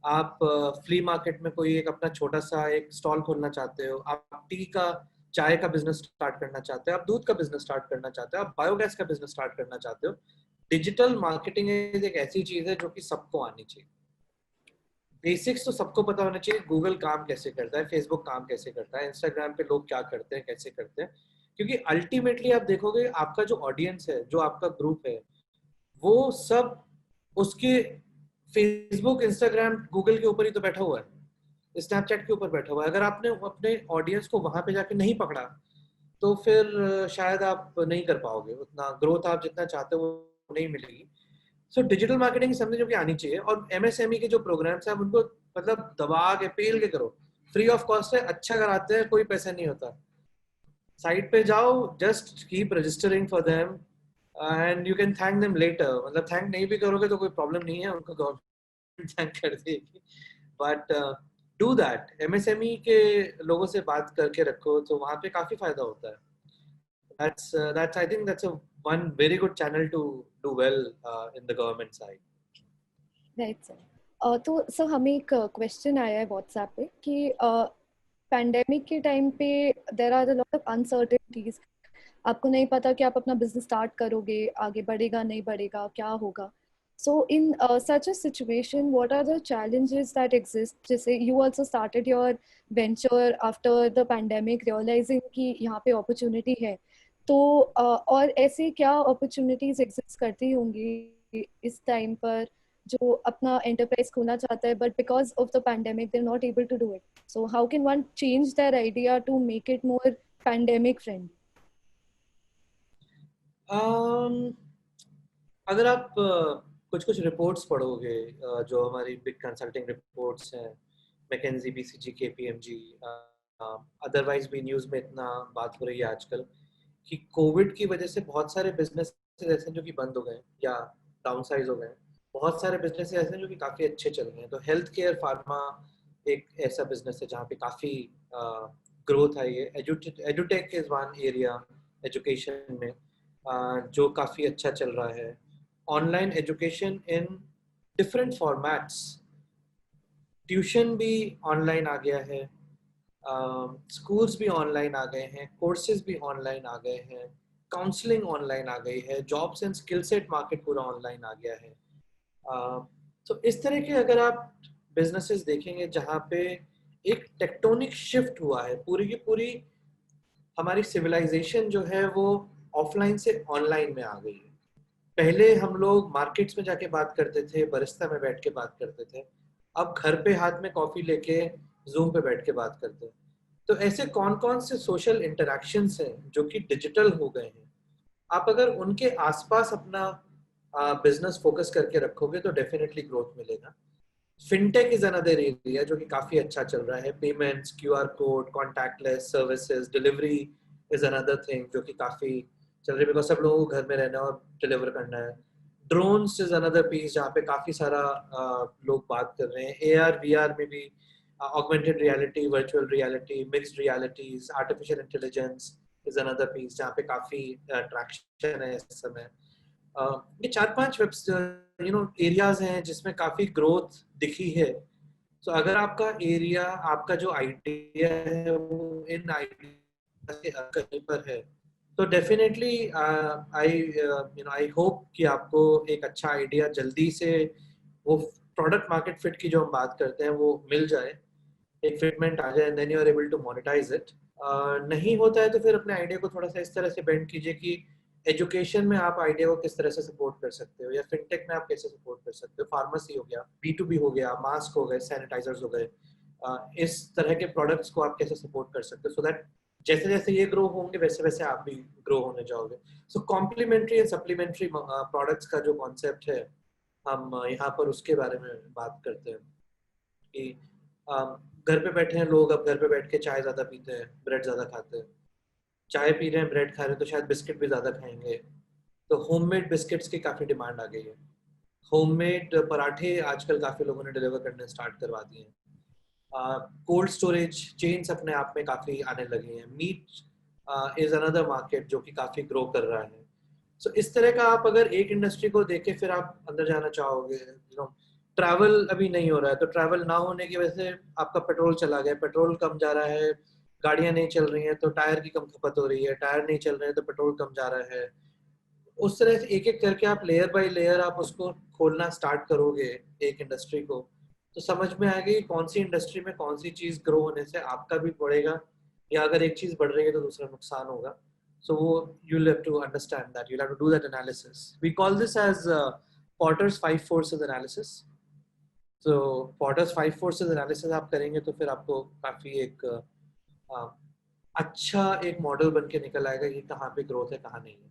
आप फ्ली मार्केट में कोई एक अपना छोटा सा एक स्टॉल खोलना चाहते हो, आप टी का चाय का बिजनेस स्टार्ट करना चाहते हो, आप दूध का बिजनेस स्टार्ट करना चाहते हो, आप बायोगैस का बिजनेस स्टार्ट करना चाहते हो, डिजिटल मार्केटिंग एक ऐसी चीज़ है जो कि सबको आनी चाहिए। बेसिक्स तो सबको पता होना चाहिए, गूगल काम कैसे करता है, फेसबुक काम कैसे करता है, इंस्टाग्राम पे लोग क्या करते हैं, कैसे करते हैं। क्योंकि अल्टीमेटली आप देखोगे आपका जो ऑडियंस है, जो आपका ग्रुप है, वो सब उसके फेसबुक, इंस्टाग्राम, गूगल के ऊपर ही तो बैठा हुआ है, स्नैपचैट के ऊपर बैठा हुआ है। अगर आपने अपने ऑडियंस को वहां पे जाके नहीं पकड़ा, तो फिर शायद आप नहीं कर पाओगे, उतना ग्रोथ आप जितना चाहते हो वो नहीं मिलेगी। सो डिजिटल मार्केटिंग समझे जो कि आनी चाहिए। और एमएसएमई के जो प्रोग्राम्स हैं उनको मतलब दबा के पेल के करो, फ्री ऑफ कॉस्ट है, अच्छा कराते हैं, कोई पैसा नहीं होता। साइट पे जाओ, just keep registering for them and you can thank them later. मतलब थैंक नहीं भी करोगे तो कोई प्रॉब्लम नहीं है, उनको गवर्नमेंट थैंक कर देगी। बट डू दैट, एमएसएमई के लोगों से बात करके रखो, तो वहाँ पे काफी फायदा होता है। That's I think that's a one very good channel to do well in the government side. Right sir. तो सर हमें एक क्वेश्चन आया है व्हाट्सएप पे कि पैंडेमिक के टाइम पे there are a lot of uncertainties. आपको नहीं पता कि आप अपना बिजनेस स्टार्ट करोगे, आगे बढ़ेगा नहीं बढ़ेगा, क्या होगा। So in such a situation, what are the challenges that exist? जैसे you also started your venture after the pandemic, realizing कि यहाँ पे opportunity है, तो और ऐसे क्या opportunities exist करती होंगी इस time पर जो अपना enterprise खोलना चाहता है, but because of the pandemic they're not able to do it. So how can one change their idea to make it more pandemic friendly? अगर आप कुछ कुछ रिपोर्ट्स पढ़ोगे, जो हमारी बिग कंसल्टिंग रिपोर्ट्स हैं, मैकेंजी, बीसीजी, केपीएमजी, अदरवाइज भी न्यूज़ में इतना बात हो रही है आजकल कि कोविड की वजह से बहुत सारे बिजनेस ऐसे हैं जो कि बंद हो गए या डाउन साइज हो गए। बहुत सारे बिजनेस ऐसे हैं जो कि काफ़ी अच्छे चल रहे हैं। तो हेल्थ केयर फार्मा एक ऐसा बिजनेस है जहाँ पे काफ़ी ग्रोथ आई है। एजुटेक इज़ वन एरिया एजुकेशन में जो काफ़ी अच्छा चल रहा है। Online education in different formats, tuition भी ऑनलाइन आ गया है, स्कूल्स भी ऑनलाइन आ गए हैं, कोर्सेज भी ऑनलाइन आ गए हैं, काउंसलिंग ऑनलाइन आ गई है, jobs and skill set market पूरा ऑनलाइन आ गया है। तो इस तरह के अगर आप बिजनेसेस देखेंगे जहाँ पे एक टेक्टोनिक शिफ्ट हुआ है, पूरी की पूरी हमारी सिविलाइजेशन जो है वो ऑफलाइन से ऑनलाइन में आ गई है। पहले हम लोग मार्केट्स में जाके बात करते थे, बरिस्ता में बैठ के बात करते थे, अब घर पे हाथ में कॉफी लेके जूम पे बैठ के बात करते हैं। तो ऐसे कौन कौन से सोशल इंटरेक्शंस हैं जो कि डिजिटल हो गए हैं, आप अगर उनके आसपास अपना बिजनेस फोकस करके रखोगे तो डेफिनेटली ग्रोथ मिलेगा। फिनटेक इज अनदर एरिया जो कि काफी अच्छा चल रहा है। Payments, QR code, contactless services, delivery is another thing जो कि काफी चल रही है, बिकॉज सब लोगों को घर में रहना और डिलीवर करना है। ड्रोन्स इज अनदर पीस जहाँ पे काफी सारा लोग बात कर रहे हैं। एआर वीआर में भी augmented reality, virtual reality, mixed realities, artificial intelligence is another piece जहाँ पे काफी ट्रैक्शन है इस समय। ये 4-5 एरियाज हैं जिसमें काफी ग्रोथ दिखी है। तो अगर आपका एरिया, आपका जो आइडिया है वो इन आइडिया से कहीं पर है तो डेफिनेटली आई होप कि आपको एक अच्छा आइडिया जल्दी से वो प्रोडक्ट मार्केट फिट की जो हम बात करते हैं वो मिल जाए, एक फिटमेंट आ जाए, then you are able to monetise it. नहीं होता है तो फिर अपने आइडिया को थोड़ा सा इस तरह से बेंड कीजिए कि एजुकेशन में आप आइडिया को किस तरह से सपोर्ट कर सकते हो, या फिनटेक में आप कैसे सपोर्ट कर सकते हो, फार्मेसी हो गया, B2B हो गया, मास्क हो गए, सैनिटाइजर्स हो गए, इस तरह के प्रोडक्ट्स को आप कैसे सपोर्ट कर सकते हो, सो दैट जैसे जैसे ये ग्रो होंगे वैसे वैसे आप भी ग्रो होने जाओगे। सो कॉम्प्लीमेंट्री एंड सप्लीमेंट्री प्रोडक्ट्स का जो कॉन्सेप्ट है, हम यहाँ पर उसके बारे में बात करते हैं कि घर पे बैठे हैं लोग, अब घर पे बैठ के चाय ज़्यादा पीते हैं, ब्रेड ज़्यादा खाते हैं। चाय पी रहे हैं, ब्रेड खा रहे हैं, तो शायद बिस्किट भी ज़्यादा खाएंगे। तो होममेड बिस्किट्स की काफ़ी डिमांड आ गई है। होममेड पराठे आजकल काफ़ी लोगों ने डिलीवर करने स्टार्ट करवा दिए हैं। कोल्ड स्टोरेज चेन्स अपने आप में काफ़ी आने लगे हैं। मीट इज़ अनदर मार्केट जो कि काफ़ी ग्रो कर रहा है। सो इस तरह का आप अगर एक इंडस्ट्री को देखे फिर आप अंदर जाना चाहोगे। ट्रैवल अभी नहीं हो रहा है, तो ट्रैवल ना होने की वजह से आपका पेट्रोल चला गया, पेट्रोल कम जा रहा है, गाड़ियां नहीं चल रही हैं तो टायर की कम खपत हो रही है, टायर नहीं चल रहे हैं तो पेट्रोल कम जा रहा है। उस तरह से एक एक करके आप लेयर बाय लेयर आप उसको खोलना स्टार्ट करोगे एक इंडस्ट्री को, तो समझ में आएगी कौन सी इंडस्ट्री में कौन सी चीज ग्रो होने से आपका भी बढ़ेगा, या अगर एक चीज बढ़ रही है तो दूसरा नुकसान होगा। So you'll have to understand that. You'll have to do that analysis. We call this as Porter's 5 forces analysis. So Porter's 5 forces analysis आप करेंगे तो फिर आपको काफी एक अच्छा एक मॉडल बन के निकल आएगा कि कहाँ पे ग्रोथ है कहाँ नहीं है।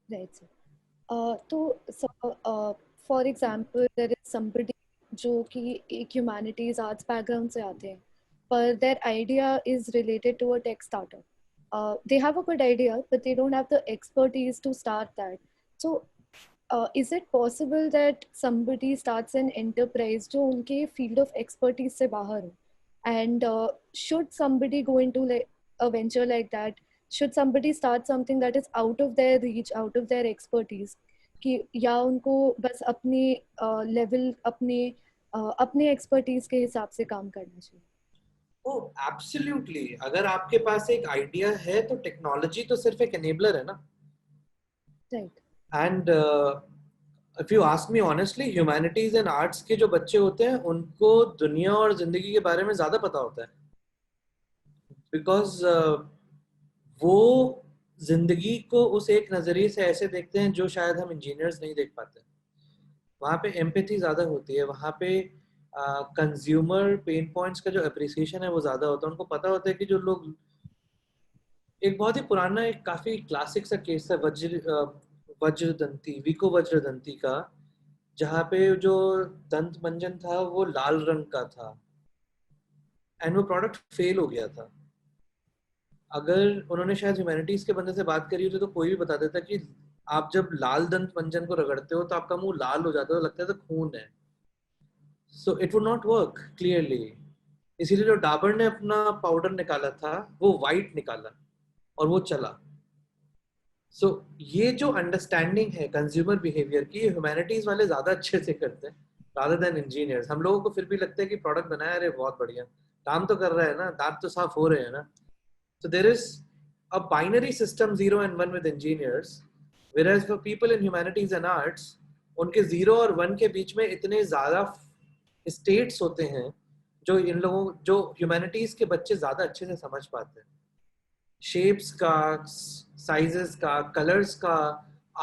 Right, sir. तो for example, there is somebody जो कि एक humanities arts background से आते हैं, पर their idea is related to a tech startup. They have a good idea, but they don't have the expertise to start that. So, is it possible that somebody starts an enterprise जो उनके field of expertise से बाहर हो? And should somebody go into like a venture like that? Should somebody start something that is out of their reach, out of their expertise? कि या उनको बस अपने लेवल, अपने एक्सपर्टीज के हिसाब से काम करना चाहिए? ओह एब्सोल्युटली, अगर आपके पास एक आइडिया है तो टेक्नोलॉजी तो सिर्फ एक एनेबलर है ना। Right. And if you ask me honestly, humanities and arts के जो बच्चे होते हैं उनको दुनिया और जिंदगी के बारे में ज्यादा पता होता है, बिकॉज वो जिंदगी को उस एक नजरिए से ऐसे देखते हैं जो शायद हम इंजीनियर्स नहीं देख पाते। वहाँ पे एम्पैथी ज्यादा होती है, वहाँ पे कंज्यूमर पेन पॉइंट्स का जो अप्रिसिएशन है वो ज्यादा होता है। उनको पता होता है कि जो लोग, एक बहुत ही पुराना, एक काफी क्लासिक सा केस है वज्रदंती, विको वज्रदंती का, जहाँ पे जो दंत मंजन था वो लाल रंग का था एंड वो प्रोडक्ट फेल हो गया था। अगर उन्होंने शायद ह्यूमैनिटीज के बंदे से बात करी होती तो कोई भी बता देता कि आप जब लाल दंत मंजन को रगड़ते हो तो आपका मुंह लाल हो जाता है, तो लगता है तो खून है। So it would not work clearly. इसीलिए जो डाबर ने अपना पाउडर निकाला था वो वाइट निकाला और वो चला। सो ये जो अंडरस्टैंडिंग है कंज्यूमर बिहेवियर की, ये ह्यूमैनिटीज वाले ज्यादा अच्छे से करते हैं रादर देन इंजीनियर्स। हम लोगों को फिर भी लगता है कि प्रोडक्ट बनाया, अरे बहुत बढ़िया, काम तो कर रहा है ना, दांत तो साफ हो रहे हैं ना। So there is a binary system 0 and 1 with engineers, whereas for people in humanities and arts, उनके 0 और 1 के बीच में इतने ज़्यादा states होते हैं जो इन लोगों, जो ह्यूमैनिटीज के बच्चे ज़्यादा अच्छे से समझ पाते हैं। शेप्स का, साइजेस का, कलर्स का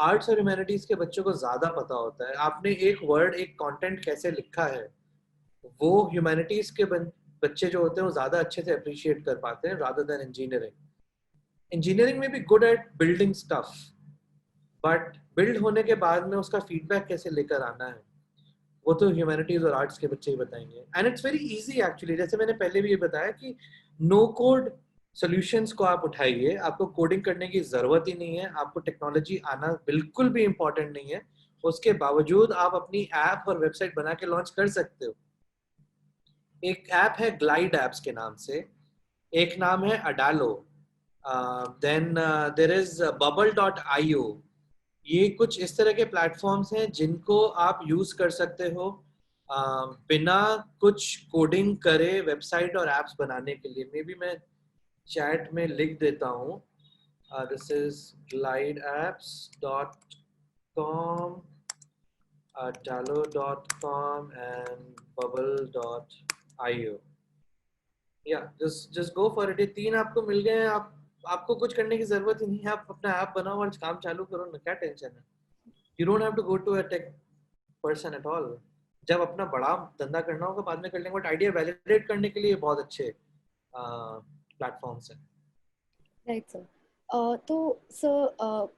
आर्ट्स और ह्यूमैनिटीज के बच्चों को ज़्यादा पता होता है। आपने एक वर्ड, एक कंटेंट कैसे लिखा है, वो ह्यूमैनिटीज के बच्चे जो होते हैं वो ज़्यादा अच्छे से अप्रिशिएट कर पाते हैं रादर देन इंजीनियरिंग। इंजीनियरिंग में भी good at building stuff, but build होने के बाद में उसका फीडबैक कैसे लेकर आना है वो तो ह्यूमैनिटीज और आर्ट्स के बच्चे ही बताएंगे। And it's very easy actually, जैसे मैंने पहले भी ये बताया कि नो कोड सॉल्यूशंस को आप उठाइए, आपको कोडिंग करने की जरूरत ही नहीं है, आपको टेक्नोलॉजी आना बिल्कुल भी इंपॉर्टेंट नहीं है। उसके बावजूद आप अपनी ऐप और वेबसाइट बना के लॉन्च कर सकते हो। एक ऐप है ग्लाइड एप्स के नाम से, एक नाम है अडालो, देन देर इज bubble.io। ये कुछ इस तरह के प्लेटफॉर्म्स हैं जिनको आप यूज कर सकते हो बिना कुछ कोडिंग करे वेबसाइट और एप्स बनाने के लिए। मे बी मैं चैट में लिख देता हूँ, this is glideapps.com, adalo.com and bubble.io। या जस्ट गो फॉर इट। ये तीन आपको मिल गए हैं, आप, आपको कुछ करने की जरूरत ही नहीं है, आप अपना ऐप बनाओ और काम चालू करो ना, क्या टेंशन है। You don't have to go to a tech person at all. जब अपना बड़ा धंधा करना होगा बाद में कर लेंगे, बट आइडिया वैलिडेट करने के लिए बहुत अच्छे प्लेटफॉर्म्स हैं। Right, sir.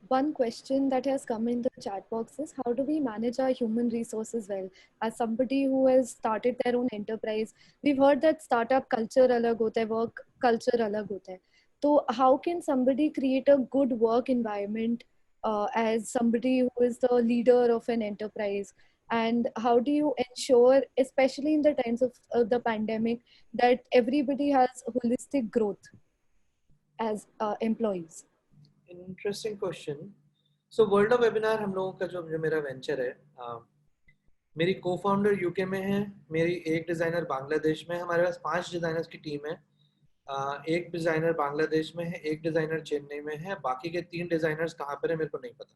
One question that has come in the chat box is, how do we manage our human resources well? As somebody who has started their own enterprise, we've heard that startup culture alag hota hai, work culture alag hota hai. So how can somebody create a good work environment as somebody who is the leader of an enterprise? And how do you ensure, especially in the times of the pandemic, that everybody has holistic growth as employees? Interesting question. So world of webinar हम लोगों का जो मेरा वेंचर है, मेरी को फाउंडर यूके में है, मेरी एक डिज़ाइनर बांग्लादेश में है। हमारे पास 5 डिज़ाइनर्स की टीम है। एक डिज़ाइनर बांग्लादेश में है, एक डिज़ाइनर चेन्नई में है, बाकी के 3 डिज़ाइनर्स कहाँ पर है मेरे को नहीं पता।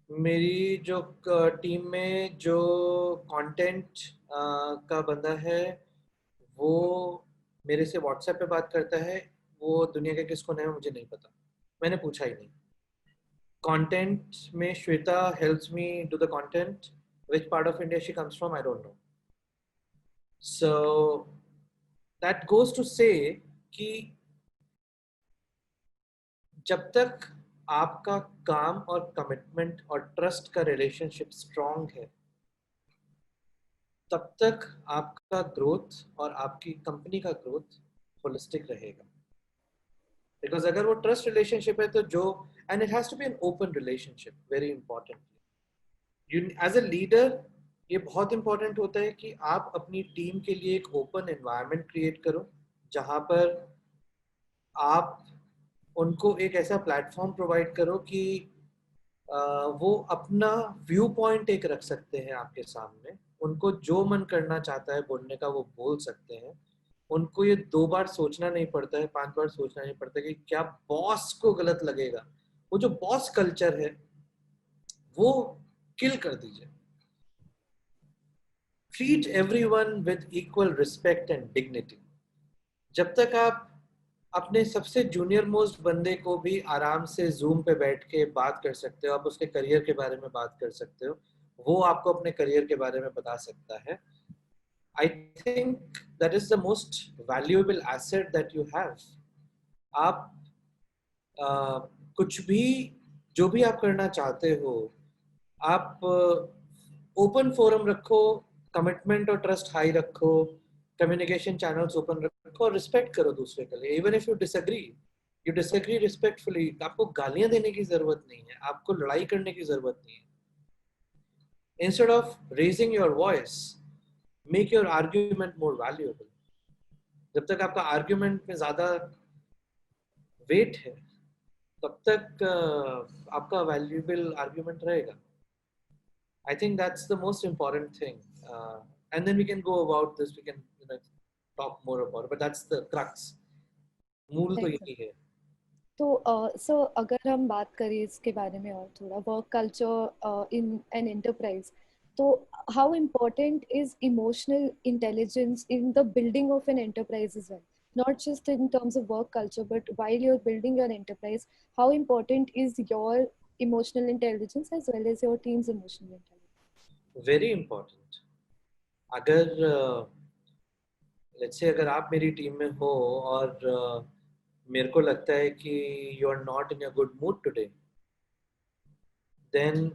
मेरी जो टीम में जो कंटेंट का बंदा है वो मेरे से व्हाट्सएप पे बात करता है, वो दुनिया के किस कोने में मुझे नहीं पता, मैंने पूछा ही नहीं। कंटेंट में Shweta helps me do the content, which part of India she comes from I don't know। So that goes to say कि जब तक आपका काम और कमिटमेंट और ट्रस्ट का रिलेशनशिप स्ट्रांग है तब तक आपका ग्रोथ और आपकी कंपनी का ग्रोथ होलिस्टिक रहेगा। बिकॉज अगर वो ट्रस्ट रिलेशनशिप है तो जो, and it has to be an open relationship, very important. You as a leader ये बहुत इंपॉर्टेंट होता है कि आप अपनी टीम के लिए एक ओपन एनवायरनमेंट क्रिएट करो जहाँ पर आप उनको एक ऐसा प्लेटफॉर्म प्रोवाइड करो कि वो अपना व्यू पॉइंट एक रख सकते हैं आपके सामने, उनको जो मन करना चाहता है बोलने का वो बोल सकते हैं। उनको ये 2 बार सोचना नहीं पड़ता है, 5 बार सोचना नहीं पड़ता कि क्या बॉस को गलत लगेगा। वो जो बॉस कल्चर है वो किल कर दीजिए। Treat everyone with equal respect and dignity. जब तक आप अपने सबसे जूनियर मोस्ट बंदे को भी आराम से जूम पे बैठ के बात कर सकते हो, आप उसके करियर के बारे में बात कर सकते हो, वो आपको अपने करियर के बारे में बता सकता है। I think that is the most valuable asset that you have. आप कुछ भी जो भी आप करना चाहते हो, आप ओपन फोरम रखो, कमिटमेंट और ट्रस्ट हाई रखो, कम्युनिकेशन चैनल्स ओपन रखो और रिस्पेक्ट करो दूसरे के लिए। Even if you disagree respectfully. आपको गालियां देने की जरूरत नहीं है, आपको लड़ाई करने की जरूरत नहीं है। Instead of raising your voice, make your argument more valuable. जब तक आपका आर्ग्यूमेंट में ज्यादा वेट है, तब तक आपका वैल्यूएबल आर्ग्यूमेंट रहेगा। I think that's the most important thing. And then we can go about this, we can talk more about it, but that's the crux. मूल तो यही है। तो सो अगर हम बात करें इसके बारे में और थोड़ा work culture in an enterprise, तो how important is emotional intelligence in the building of an enterprise as well, not just in terms of work culture, but while you're building your enterprise, how important is your emotional intelligence as well as your team's emotional intelligence? Very important. अगर let's say अगर आप मेरी टीम में हो और मेरे को लगता है कि you are not in a good mood today, then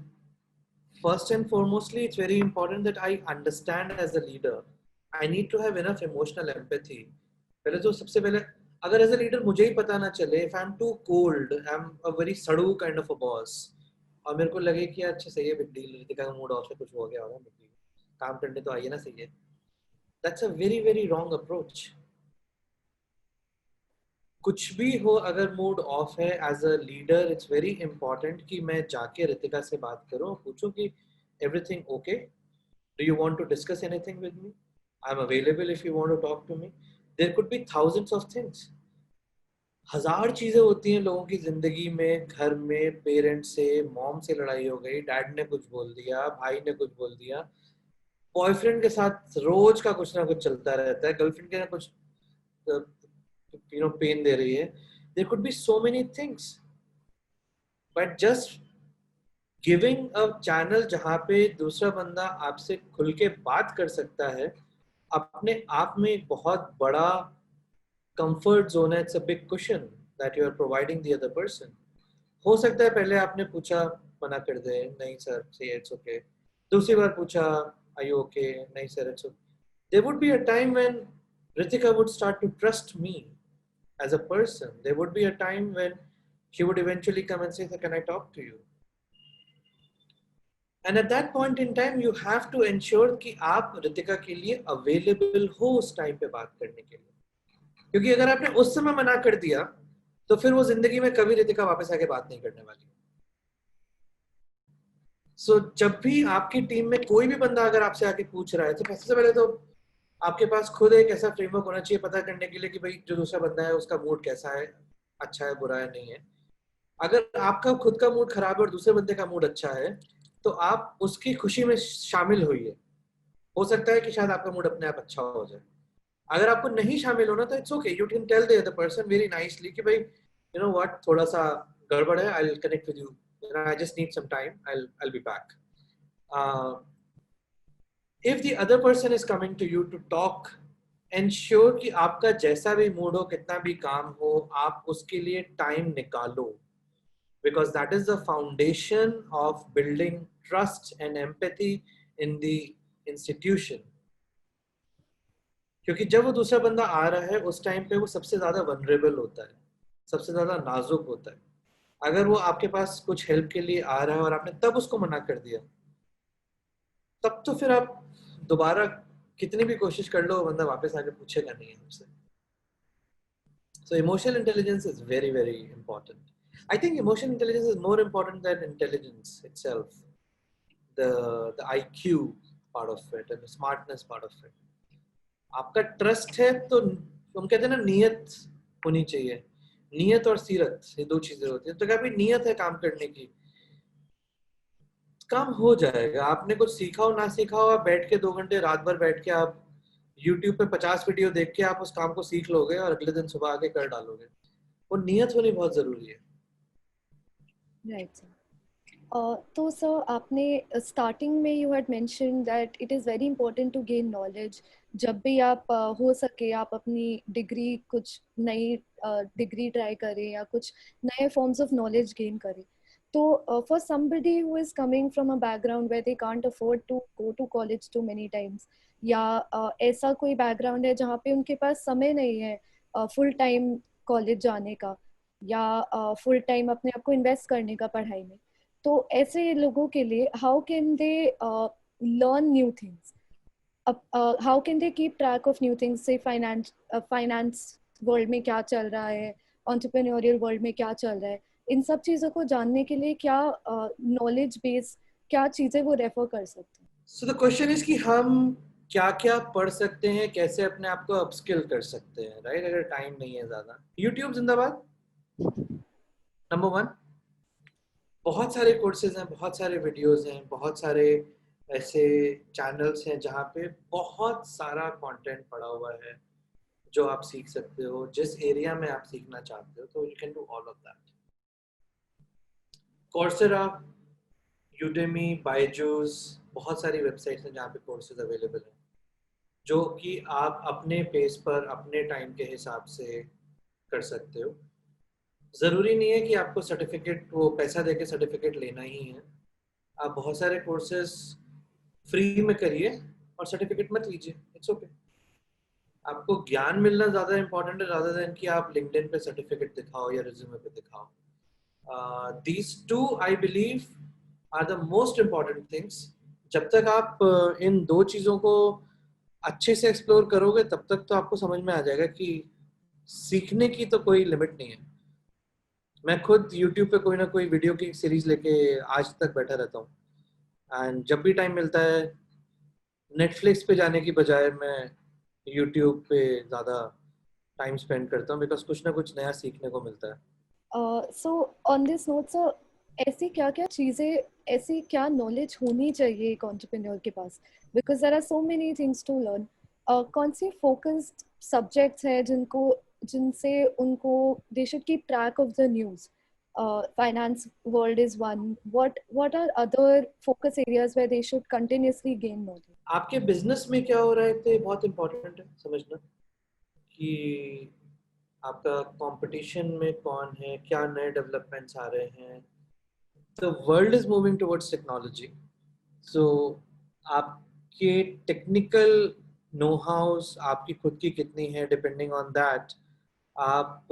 first and foremostly it's very important that I understand as a leader, I need to have enough emotional empathy. पहले तो सबसे पहले अगर एज अ लीडर मुझे ही पता ना चले, if I am too cold, I am a very सड़ू काइंड ऑफ अ बॉस, और मेरे को लगे कि अच्छा सही है, बिग डील, रितिका का मूड ऑफ है, कुछ हो गया होगा, बिग डील, काम करने तो आइए ना, सही है, that's a very very wrong approach. कुछ भी हो, अगर मूड ऑफ है as a leader, it's very important कि मैं जाके रितिका से बात करूं, पूछूं कि everything okay, do you want to discuss anything with me, I am available if you want to talk to me. There could be thousands of things, हजार चीजें होती हैं लोगों की जिंदगी में। घर में पेरेंट्स से, मॉम से लड़ाई हो गई, डैड ने कुछ बोल दिया, भाई ने कुछ बोल दिया, बॉयफ्रेंड के साथ रोज का कुछ ना कुछ चलता रहता है, गर्लफ्रेंड के ना कुछ पेन दे रही है। There could be so many things, but just giving a channel जहाँ पे दूसरा बंदा आपसे खुल के बात कर सकता है, अपने आप में एक बहुत बड़ा कंफर्ट जोन है। It's a big cushion that you are providing the other person. हो सकता है पहले आपने पूछा, मना कर दे, नहीं सर सी इट्स ओके, दूसरी बार पूछा, आर यू ओके, नहीं sir it's okay. There would be a time when Ritika would start to trust me as a person. There would be a time when she would eventually come and say, "Sir, can I talk to you?" And at that point in time, you have to ensure कि आप रितिका के लिए available हो उस टाइम पे बात करने के लिए, क्योंकि अगर आपने उस समय मना कर दिया, तो फिर वो जिंदगी में कभी रितिका वापस आके बात नहीं करने वाली। So, जब भी आपकी टीम में कोई भी बंदा अगर आपसे आके पूछ रहा है, तो सबसे पहले तो आपके पास खुद एक ऐसा फ्रेमवर्क होना चाहिए पता करने के लिए कि भाई जो दूसरा बंदा है उसका मूड कैसा है, अच्छा है, बुरा है, नहीं है। अगर आपका खुद का मूड खराब है और दूसरे बंदे का मूड अच्छा है, तो आप उसकी खुशी में शामिल होइए। हो सकता है कि शायद आपका मूड अपने आप अच्छा हो जाए। अगर आपको नहीं शामिल होना, तो it's okay, you can tell the other person very nicely कि भाई यू नो व्हाट, थोड़ा सा गड़बड़ है, I will connect with you, I just need some time, I be back. If the other person is coming to you to talk, ensure कि आपका जैसा भी मूड हो, कितना भी काम हो, आप उसके लिए टाइम निकालो, because that is the foundation of building trust and empathy in the institution. क्योंकि जब वो दूसरा बंदा आ रहा है, उस टाइम पे वो सबसे ज्यादा वनरेबल होता है, सबसे ज्यादा नाजुक होता है। अगर वो आपके पास कुछ हेल्प के लिए आ रहा है और आपने तब उसको मना कर दिया, तब तो फिर आप दोबारा कितनी भी कोशिश कर लो, बंदा वापस आके पूछेगा नहीं है हमसे। So emotional intelligence is very very important. I think emotional intelligence is more important than intelligence itself. The IQ part of it and the smartness part of it. आपका ट्रस्ट है तो हम कहते हैं ना, नियत होनी चाहिए। नियत और सीरत, ये दो चीजें होती हैं। तो क्या भी नियत है काम करने की, काम हो जाएगा। आपने कुछ सीखा हो ना सीखा हो, आप बैठ के 2 घंटे रात भर बैठ के आप YouTube पे 50 वीडियो देख के आप उस काम को सीख लोगे और अगले दिन सुबह आके कर डालोगे। वो नियत होनी बहुत जरूरी है। Right sir. तो सर आपने स्टार्टिंग में you had mention that it is very important to gain knowledge. जब भी आप हो सके आप अपनी डिग्री कुछ नई डिग्री ट्राई करें या कुछ नए फॉर्म्स ऑफ नॉलेज गेन करें। तो for somebody who is coming from a background where they can't afford to go to college too many times, या ऐसा कोई बैकग्राउंड है जहाँ पे उनके पास समय नहीं है फुल टाइम कॉलेज जाने का, या फुल टाइम अपने आप को इन्वेस्ट करने का पढ़ाई में, तो ऐसे लोगों के लिए how can they learn new things, how can they keep track of new things, से फाइनेंस वर्ल्ड में क्या चल रहा है, एंटरप्रेन्योरियल वर्ल्ड में क्या चल रहा है, इन सब चीज़ों को जानने के लिए क्या नॉलेज बेस, क्या चीज़ें वो रेफर कर सकते हैं? सो द क्वेश्चन इज कि हम क्या क्या पढ़ सकते हैं, कैसे अपने आप को अपस्किल कर सकते हैं, राइट? अगर टाइम नहीं है ज़्यादा, यूट्यूब जिंदाबाद, नंबर वन। बहुत सारे कोर्सेज हैं, बहुत सारे वीडियोस हैं, बहुत सारे ऐसे चैनल्स हैं जहाँ पे बहुत सारा कंटेंट पड़ा हुआ है जो आप सीख सकते हो। जिस एरिया में आप सीखना चाहते हो तो you can do all of that. Coursera, Udemy, Byju's, बहुत सारी वेबसाइट्स हैं जहाँ पे कोर्सेज अवेलेबल हैं जो कि आप अपने पेस पर अपने टाइम के हिसाब से कर सकते हो। ज़रूरी नहीं है कि आपको सर्टिफिकेट, वो पैसा देके सर्टिफिकेट लेना ही है। आप बहुत सारे कोर्सेज फ्री में करिए और सर्टिफिकेट मत लीजिए, इट्स ओके। आपको ज्ञान मिलना ज़्यादा इंपॉर्टेंट है rather than कि आप लिंक्डइन पे सर्टिफिकेट दिखाओ या रिज्यूमे पे दिखाओ। These two I believe are the most important things. जब तक आप इन दो चीज़ों को अच्छे से एक्सप्लोर करोगे तब तक तो आपको समझ में आ जाएगा कि सीखने की तो कोई लिमिट नहीं है। मैं खुद YouTube पे कोई ना कोई वीडियो की सीरीज लेके आज तक बैठा रहता हूँ। एंड जब भी टाइम मिलता है नेटफ्लिक्स पे जाने की बजाय मैं यूट्यूब पे ज़्यादा टाइम स्पेंड करता हूँ, बिकॉज कुछ ना कुछ नया सीखने को मिलता है। So on this note sir, ऐसी क्या क्या चीज़ें, ऐसी क्या नॉलेज होनी चाहिए एक एंटरप्रेन्योर के पास, because there are so many things to learn. कौन सी फोकस्ड सब्जेक्ट्स हैं जिनको, जिनसे उनको they should keep track of the news? Finance world is one, what are other focus areas where they should continuously gain knowledge? आपके बिजनेस में क्या हो रहा है तो बहुत इंपॉर्टेंट है समझना कि आपका कंपटीशन में कौन है, क्या नए डेवलपमेंट्स आ रहे हैं। The world is moving towards technology, so आपके टेक्निकल नो हाउस आपकी खुद की कितनी है, डिपेंडिंग ऑन दैट आप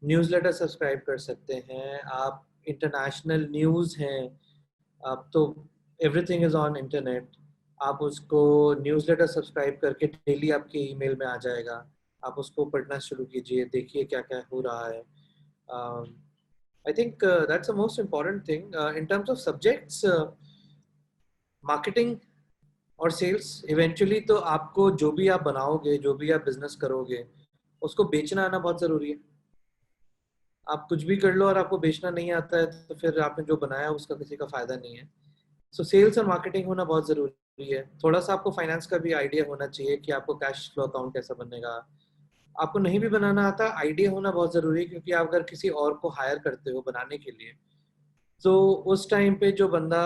न्यूज़लेटर सब्सक्राइब कर सकते हैं। आप इंटरनेशनल न्यूज़ हैं, अब तो एवरीथिंग इज़ ऑन इंटरनेट। आप उसको न्यूज़लेटर सब्सक्राइब करके डेली आपके ईमेल में आ जाएगा, आप उसको पढ़ना शुरू कीजिए, देखिए क्या क्या हो रहा है। I think that's the most important thing in terms of subjects. Marketing और सेल्स, इवेंचुअली तो आपको जो भी आप बनाओगे, जो भी आप बिजनेस करोगे, उसको बेचना आना बहुत ज़रूरी है। आप कुछ भी कर लो और आपको बेचना नहीं आता है तो फिर आपने जो बनाया उसका किसी का फ़ायदा नहीं है। सो सेल्स और मार्केटिंग होना बहुत ज़रूरी है। थोड़ा सा आपको फाइनेंस का भी आइडिया होना चाहिए कि आपको कैश फ्लो अकाउंट कैसा बनेगा। आपको नहीं भी बनाना आता, आइडिया होना बहुत ज़रूरी है, क्योंकि आप अगर किसी और को हायर करते हो बनाने के लिए तो उस टाइम पे जो बंदा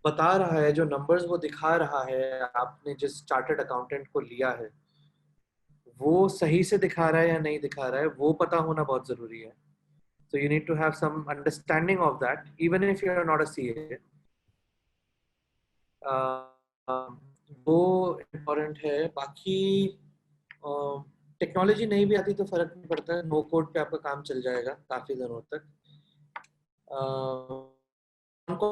बता रहा है, जो नंबर्स वो दिखा रहा है, आपने जिस चार्टर्ड अकाउंटेंट को लिया है वो सही से दिखा रहा है या नहीं दिखा रहा है, वो पता होना बहुत ज़रूरी है। So you need to have some understanding of that, even if you are not a CA. वो इम्पोर्टेंट है। बाकी टेक्नोलॉजी नहीं भी आती तो फर्क नहीं पड़ता है, नो कोड पे आपका काम चल जाएगा काफी दिनों तक। उनको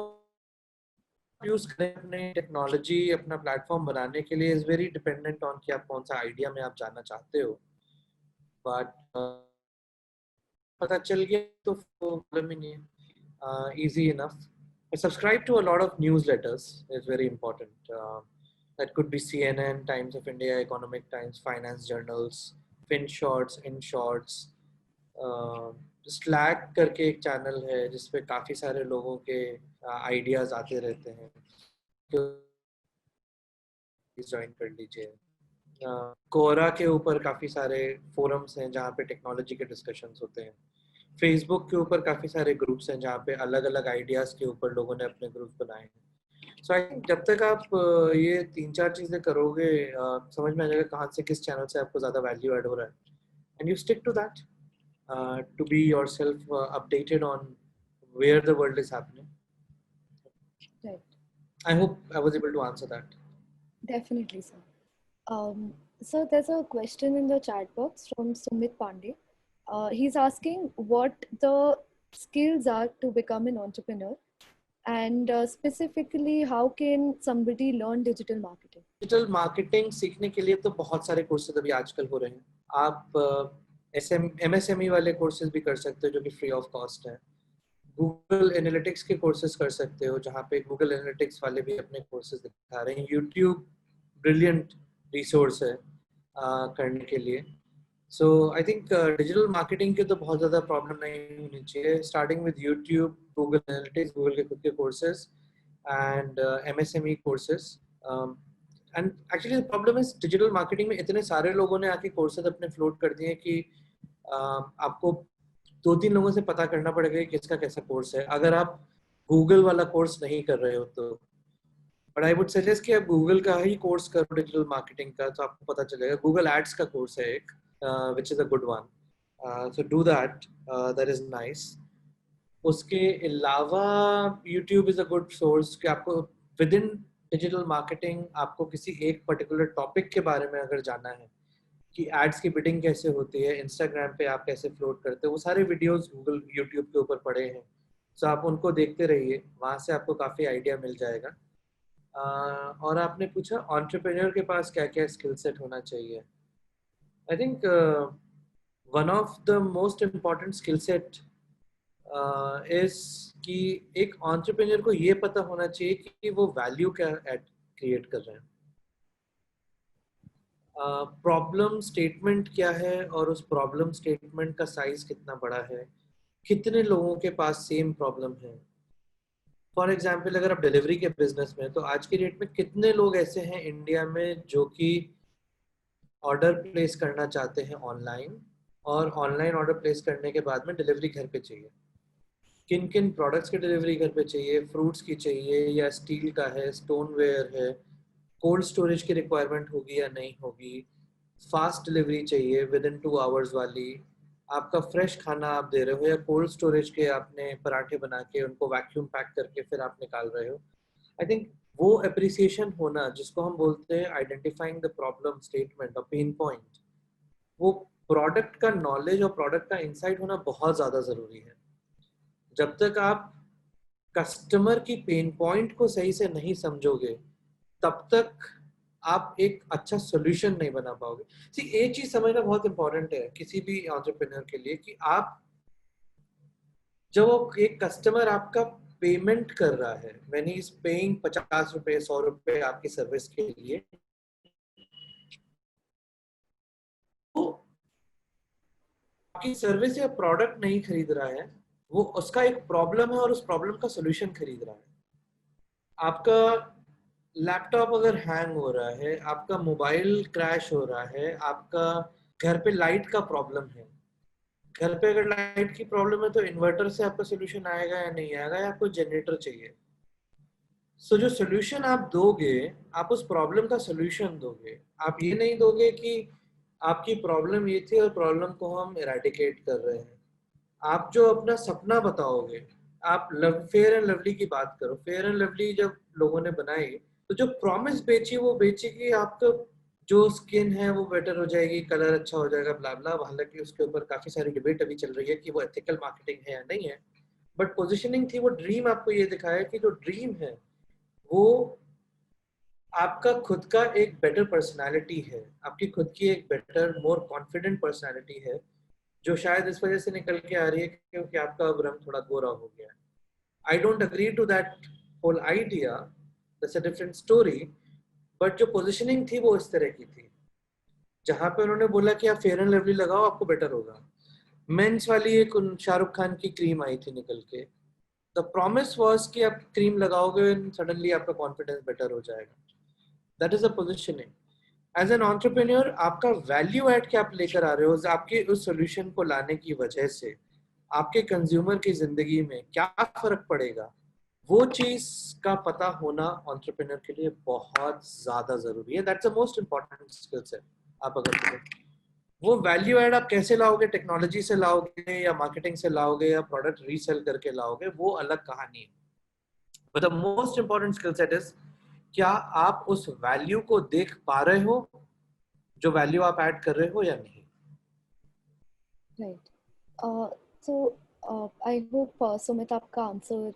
यूज करें अपने टेक्नोलॉजी, अपना प्लेटफॉर्म बनाने के लिए, इज वेरी डिपेंडेंट ऑन कि आप कौन सा आइडिया में आप जाना चाहते हो। बट पता चल गया तो प्रॉब्लम ही नहीं है, easy enough. I subscribe to a lot of newsletters. It's very important. That could be CNN, Times of India, Economic Times, finance journals, FinShorts, InShorts, uh, slack करके एक चैनल है जिसपे काफ़ी सारे लोगों के आइडियाज़ आते रहते हैं, ज्वाइन कर लीजिए। कोरा के ऊपर काफ़ी सारे फोरम्स हैं जहाँ पे टेक्नोलॉजी के डिस्कशंस होते हैं। फेसबुक के ऊपर काफ़ी सारे ग्रुप्स हैं जहाँ पे अलग अलग आइडियाज़ के ऊपर लोगों ने अपने ग्रुप बनाए हैं। सो आई थिंक जब तक आप ये 3-4 चीज़ें करोगे, समझ में आ जाएगा कहाँ से किस चैनल से आपको ज़्यादा वैल्यू ऐड हो रहा है, and you stick to that to be yourself updated on where the world is happening. Right. I hope I was able to answer that. Definitely, sir. So there's a question in the chat box from Sumit Pandey. He's asking what the skills are to become an entrepreneur, and specifically, how can somebody learn digital marketing? Digital marketing सीखने के लिए तो बहुत सारे कोर्सेज अभी आजकल हो रहे हैं। आप MSME वाले कोर्सेज भी कर सकते हो जो कि फ्री ऑफ कॉस्ट है। गूगल एनालिटिक्स के कोर्सेज कर सकते हो जहाँ पे गूगल एनालिटिक्स वाले भी अपने कोर्सेज दिखा रहे हैं। यूट्यूब ब्रिलियंट रिसोर्स है करने के लिए। सो आई थिंक डिजिटल मार्केटिंग की तो बहुत ज़्यादा प्रॉब्लम नहीं होनी चाहिए। Starting with YouTube, Google analytics, Google के खुद के courses and MSME courses. And actually problem is digital marketing में इतने सारे लोगों ने आके कोर्सेज अपने फ्लोट कर दिए कि आपको 2-3 लोगों से पता करना पड़ेगा कि किसका कैसा कोर्स है अगर आप गूगल वाला कोर्स नहीं कर रहे हो तो। बट आई वुड सजेस्ट कि आप गूगल का ही कोर्स करो डिजिटल मार्केटिंग का, तो आपको पता चलेगा। गूगल एड्स का कोर्स है एक, which is a good one, so do that, that is nice. उसके अलावा YouTube is a good source कि आपको विद इन डिजिटल मार्केटिंग आपको किसी एक पर्टिकुलर टॉपिक के बारे में अगर जानना है कि एड्स की बिडिंग कैसे होती है, इंस्टाग्राम पे आप कैसे फ्लोट करते हो, वो सारे वीडियोस गूगल यूट्यूब के ऊपर पड़े हैं। सो आप उनको देखते रहिए, वहाँ से आपको काफ़ी आइडिया मिल जाएगा। और आपने पूछा एंटरप्रेन्योर के पास क्या क्या स्किल सेट होना चाहिए। I think one of the most important skill set is कि एक एंटरप्रेन्योर को ये पता होना चाहिए कि वो वैल्यू क्या क्रिएट कर रहे हैं, प्रॉब्लम स्टेटमेंट क्या है और उस प्रॉब्लम स्टेटमेंट का साइज कितना बड़ा है, कितने लोगों के पास सेम प्रॉब्लम है। फॉर एग्जाम्पल अगर आप डिलीवरी के बिजनेस में, तो आज की डेट में कितने लोग ऐसे हैं इंडिया में जो कि ऑर्डर प्लेस करना चाहते हैं ऑनलाइन, और ऑनलाइन ऑर्डर प्लेस करने के बाद में डिलीवरी घर पे चाहिए। किन किन प्रोडक्ट्स की डिलीवरी घर पे चाहिए, फ्रूट्स की चाहिए या स्टील का है, स्टोन वेयर है, कोल्ड स्टोरेज की रिक्वायरमेंट होगी या नहीं होगी, फास्ट डिलीवरी चाहिए विद इन 2 आवर्स वाली, आपका फ्रेश खाना आप दे रहे हो या कोल्ड स्टोरेज के आपने पराठे बना के उनको वैक्यूम पैक करके फिर आप निकाल रहे हो। आई थिंक वो अप्रिसिएशन होना जिसको हम बोलते हैं आइडेंटिफाइंग द प्रॉब्लम स्टेटमेंट और पेन पॉइंट, वो प्रोडक्ट का नॉलेज और प्रोडक्ट का इंसाइट होना बहुत ज़्यादा ज़रूरी है। जब तक आप कस्टमर की पेन पॉइंट को सही से नहीं समझोगे तब तक आप एक अच्छा सोल्यूशन नहीं बना पाओगे। सी एक चीज समझना बहुत इंपॉर्टेंट है किसी भी एंटरप्रेन्योर के लिए कि आप जब वो एक कस्टमर आपका पेमेंट कर रहा है, व्हेन ही इज पेइंग 50 रुपए 100 रुपए आपकी सर्विस के लिए, तो आपकी सर्विस या प्रोडक्ट नहीं खरीद रहा है, वो उसका एक प्रॉब्लम है और उस प्रॉब्लम का सोल्यूशन खरीद रहा है। आपका लैपटॉप अगर हैंग हो रहा है, आपका मोबाइल क्रैश हो रहा है, आपका घर पे लाइट का प्रॉब्लम है, घर पे अगर लाइट की प्रॉब्लम है तो इन्वर्टर से आपका सोल्यूशन आएगा या नहीं आएगा, या आपको जनरेटर चाहिए। सो जो सोल्यूशन आप दोगे, आप उस प्रॉब्लम का सोल्यूशन दोगे। आप ये नहीं दोगे कि आपकी प्रॉब्लम ये थी और प्रॉब्लम को हम इरेडिकेट कर रहे हैं। आप जो अपना सपना बताओगे, आप फेयर एंड लवली की बात करो। फेयर एंड लवली जब लोगों ने बनाई तो जो प्रॉमिस बेची वो बेची कि आपका जो स्किन है वो बेटर हो जाएगी, कलर अच्छा हो जाएगा, ब्ला ब्ला। हालांकि उसके ऊपर काफी सारी डिबेट अभी चल रही है कि वो एथिकल मार्केटिंग है या नहीं है, बट पोजिशनिंग थी। वो ड्रीम आपको ये दिखाया कि जो ड्रीम है वो आपका खुद का एक बेटर पर्सनालिटी है, आपकी खुद की एक बेटर मोर कॉन्फिडेंट पर्सनालिटी है, जो शायद इस वजह से निकल के आ रही है क्योंकि आपका अब रंग थोड़ा गोरा हो गया है। I don't agree to that whole idea, that's a different story, but जो पोजीशनिंग थी वो इस तरह की थी, जहां पे उन्होंने बोला कि आप फेयर एंड लवली लगाओ आपको बेटर होगा। मेंस वाली एक शाहरुख खान की क्रीम आई थी निकल के, द प्रॉमिस वाज कि आप क्रीम लगाओगे सडनली आपका कॉन्फिडेंस बेटर हो जाएगा। That is a positioning. As an entrepreneur आपका वैल्यू ऐड क्या आप लेकर आ रहे हो, आपके उस सोल्यूशन को लाने की वजह से आपके कंज्यूमर की जिंदगी में क्या फर्क पड़ेगा, वो चीज का पता होना एंटरप्रेन्योर के लिए बहुत ज्यादा जरूरी है। That's the most important skill set. आप अगर करें वो वैल्यू ऐड आप कैसे लाओगे, टेक्नोलॉजी से लाओगे या मार्केटिंग से लाओगे या प्रोडक्ट रीसेल करके लाओगे, वो अलग कहानी है। But the most important skill set is क्या आप उस वैल्यू को देख पा रहे हो, जो वैल्यू आप ऐड कर रहे हो या नहीं। Right. So I hope Sumit आपका आंसर,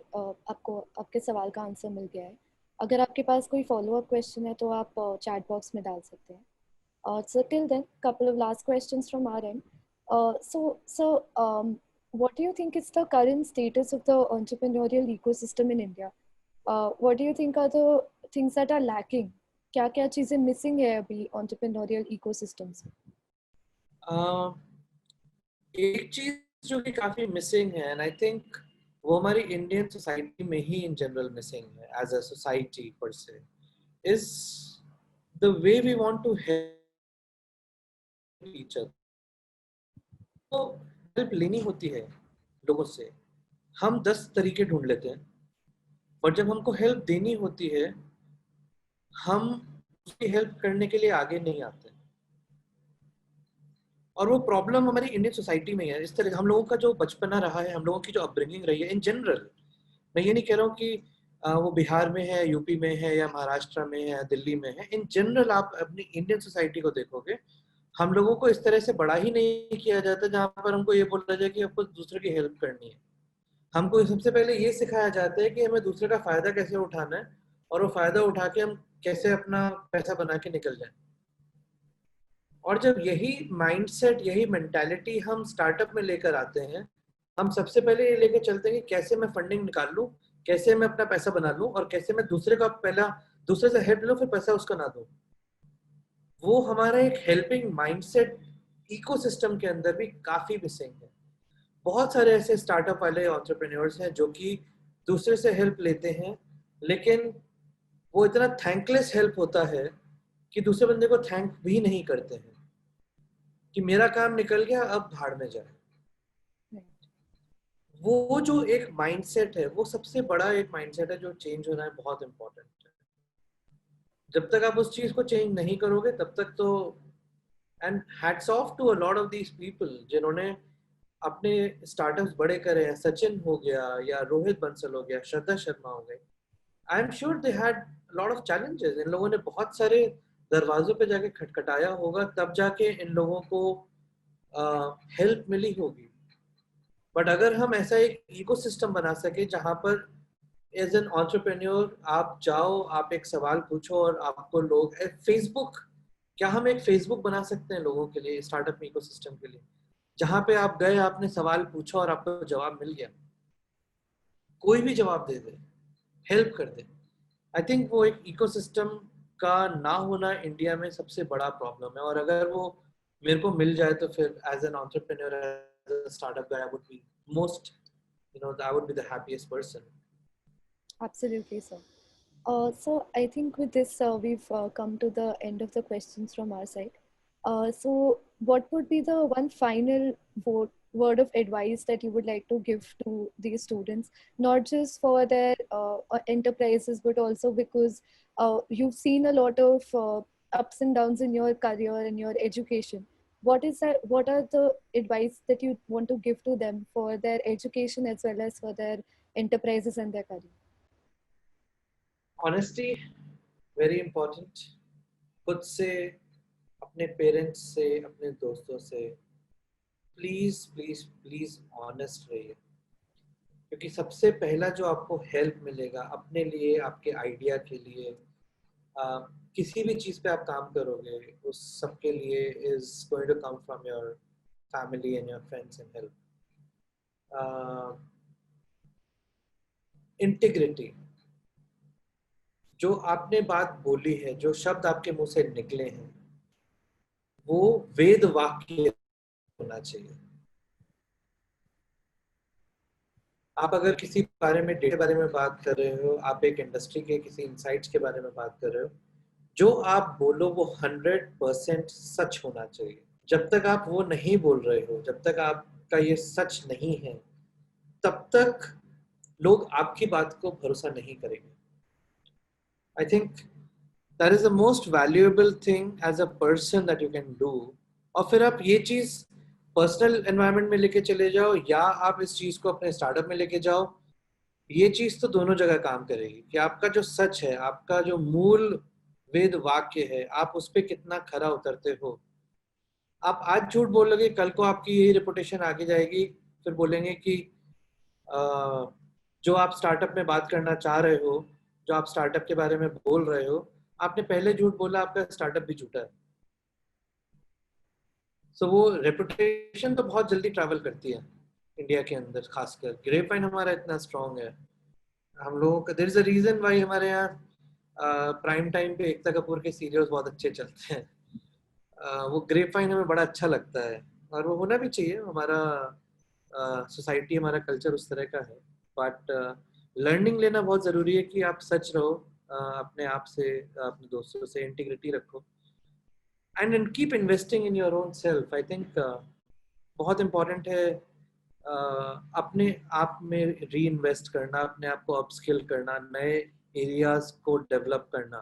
आपको आपके सवाल का आंसर मिल गया है। अगर आपके पास कोई फॉलो अप क्वेश्चन है तो आप चैट बॉक्स में डाल सकते हैं। So till then, couple of last questions from our end. What do you think is the current status of the entrepreneurial ecosystem in India? What do you think are the things that are lacking? क्या चीजें missing है अभी entrepreneurial ecosystem से? एक चीज जो कि काफी मिसिंग है, एंड आई थिंक वो हमारी इंडियन सोसाइटी में ही इन जनरल मिसिंग है as a society per se, is the way we want to help each other. तो हेल्प लेनी होती है लोगों से, हम 10 तरीके ढूंढ लेते हैं, पर जब हमको हेल्प देनी होती है हम उसकी हेल्प करने के लिए आगे नहीं आते। और वो प्रॉब्लम हमारी इंडियन सोसाइटी में है। इस तरह हम लोगों का जो बचपना रहा है, हम लोगों की जो अपब्रिंगिंग रही है इन जनरल, मैं ये नहीं कह रहा हूँ कि वो बिहार में है, यूपी में है या महाराष्ट्र में है, दिल्ली में है, इन जनरल आप अपनी इंडियन सोसाइटी को देखोगे, हम लोगों को इस तरह से बड़ा ही नहीं किया जाता जहाँ पर हमको ये बोला जाए कि आपको दूसरे की हेल्प करनी है। हमको सबसे पहले ये सिखाया जाता है कि हमें दूसरे का फायदा कैसे उठाना है, और वो फायदा उठा के हम कैसे अपना पैसा बना के निकल जाए। और जब यही माइंडसेट, यही मेंटालिटी हम स्टार्टअप में लेकर आते हैं, हम सबसे पहले ये लेकर चलते हैं कि कैसे मैं फंडिंग निकाल लूं, कैसे मैं अपना पैसा बना लूं, और कैसे मैं दूसरे का पहला दूसरे से हेल्प लूं फिर पैसा उसका ना दूं। वो हमारा एक हेल्पिंग माइंडसेट इकोसिस्टम के अंदर भी काफी मिसिंग है। बहुत सारे ऐसे स्टार्टअप वाले एंटरप्रेन्योर्स हैं जो कि दूसरे से हेल्प लेते हैं, लेकिन वो इतना थैंकलेस हेल्प होता है कि दूसरे बंदे को थैंक भी नहीं करते हैं कि मेरा काम निकल गया अब भाड़ में जाए। वो जो एक माइंडसेट है, वो सबसे बड़ा एक माइंडसेट है जो चेंज होना है, बहुत इंपॉर्टेंट है। जब तक आप उस चीज को चेंज नहीं करोगे तब तक तो, and hats off to a lot of these people जिन्होंने अपने स्टार्टअप्स बड़े करे हैं, सचिन हो गया या रोहित बंसल हो गया, श्रद्धा शर्मा हो गए। I am sure they had lot of challenges. इन लोगों ने बहुत सारे दरवाजों पे जाके खटखटाया होगा, तब जाके इन लोगों को हेल्प मिली होगी। बट अगर हम ऐसा एक इकोसिस्टम बना सके जहां पर एज एन एंटरप्रेन्योर आप जाओ, आप एक सवाल पूछो और आपको लोग, फेसबुक, क्या हम एक फेसबुक बना सकते हैं लोगों के लिए, स्टार्टअप इकोसिस्टम के लिए, जहां पे आप गए, आपने सवाल पूछा और आपको जवाब मिल गया, कोई भी जवाब दे दे, हेल्प कर दे। आई थिंक वो एक इकोसिस्टम का ना होना इंडिया में सबसे बड़ा प्रॉब्लम है। और अगर वो मेरे को मिल जाए तो फिर as an entrepreneur, as a startup guy, I would be most, I would be the happiest person. Absolutely, sir. So I think with this, we've come to the end of the questions from our side. So what would be the one final word of advice that you would like to give to these students, not just for their enterprises, but also because you've seen a lot of ups and downs in your career and your education. What is that? What are the advice that you want to give to them for their education as well as for their enterprises and their career? Honesty very important. खुद से, अपने पेरेंट्स से, अपने दोस्तों से प्लीज प्लीज प्लीज ऑनेस्ट रहिए, क्योंकि सबसे पहला जो आपको हेल्प मिलेगा अपने लिए, आपके आइडिया के लिए, किसी भी चीज पे आप काम करोगे उस सब के लिए, is going to come from your family and your friends and help. Integrity, जो आपने बात बोली है, जो शब्द आपके मुंह से निकले हैं, वो वेद वाक्य होना चाहिए। आप अगर किसी बारे में डेटा बारे में बात कर रहे हो, आप एक इंडस्ट्री के किसी इंसाइट्स के बारे में बात कर रहे हो, जो आप बोलो वो 100% सच होना चाहिए। जब तक आप वो नहीं बोल रहे हो, जब तक आपका ये सच नहीं है, तब तक लोग आपकी बात को भरोसा नहीं करेंगे। I think that is the most valuable thing as a person that you can do. और फिर आप ये चीज पर्सनल एनवायरनमेंट में लेके चले जाओ या आप इस चीज को अपने स्टार्टअप में लेके जाओ, ये चीज तो दोनों जगह काम करेगी कि आपका जो सच है, आपका जो मूल वेद वाक्य है, आप उस पर कितना खरा उतरते हो। आप आज झूठ बोलोगे, कल को आपकी यही रेपुटेशन आगे जाएगी, फिर बोलेंगे कि जो आप स्टार्टअप में बात करना चाह रहे हो, जो आप स्टार्टअप के बारे में बोल रहे हो, आपने पहले झूठ बोला, आपका स्टार्टअप भी झूठा है। सो वो रेपुटेशन तो बहुत जल्दी ट्रैवल करती है इंडिया के अंदर, खासकर ग्रेपवाइन हमारा इतना स्ट्रांग है। हम लोगों का there is a reason why हमारे यहाँ प्राइम टाइम पे एकता कपूर के सीरियल्स बहुत अच्छे चलते हैं। वो ग्रेपवाइन हमें बड़ा अच्छा लगता है और वो होना भी चाहिए। हमारा सोसाइटी, हमारा कल्चर उस तरह का है। बट लर्निंग लेना बहुत ज़रूरी है कि आप सच रहो अपने आप से, अपने दोस्तों से इंटीग्रिटी रखो and keep investing in your own self. I think बहुत इम्पॉर्टेंट है अपने आप में री इन्वेस्ट करना, अपने आप को अपस्किल करना, नए एरियाज को डेवलप करना,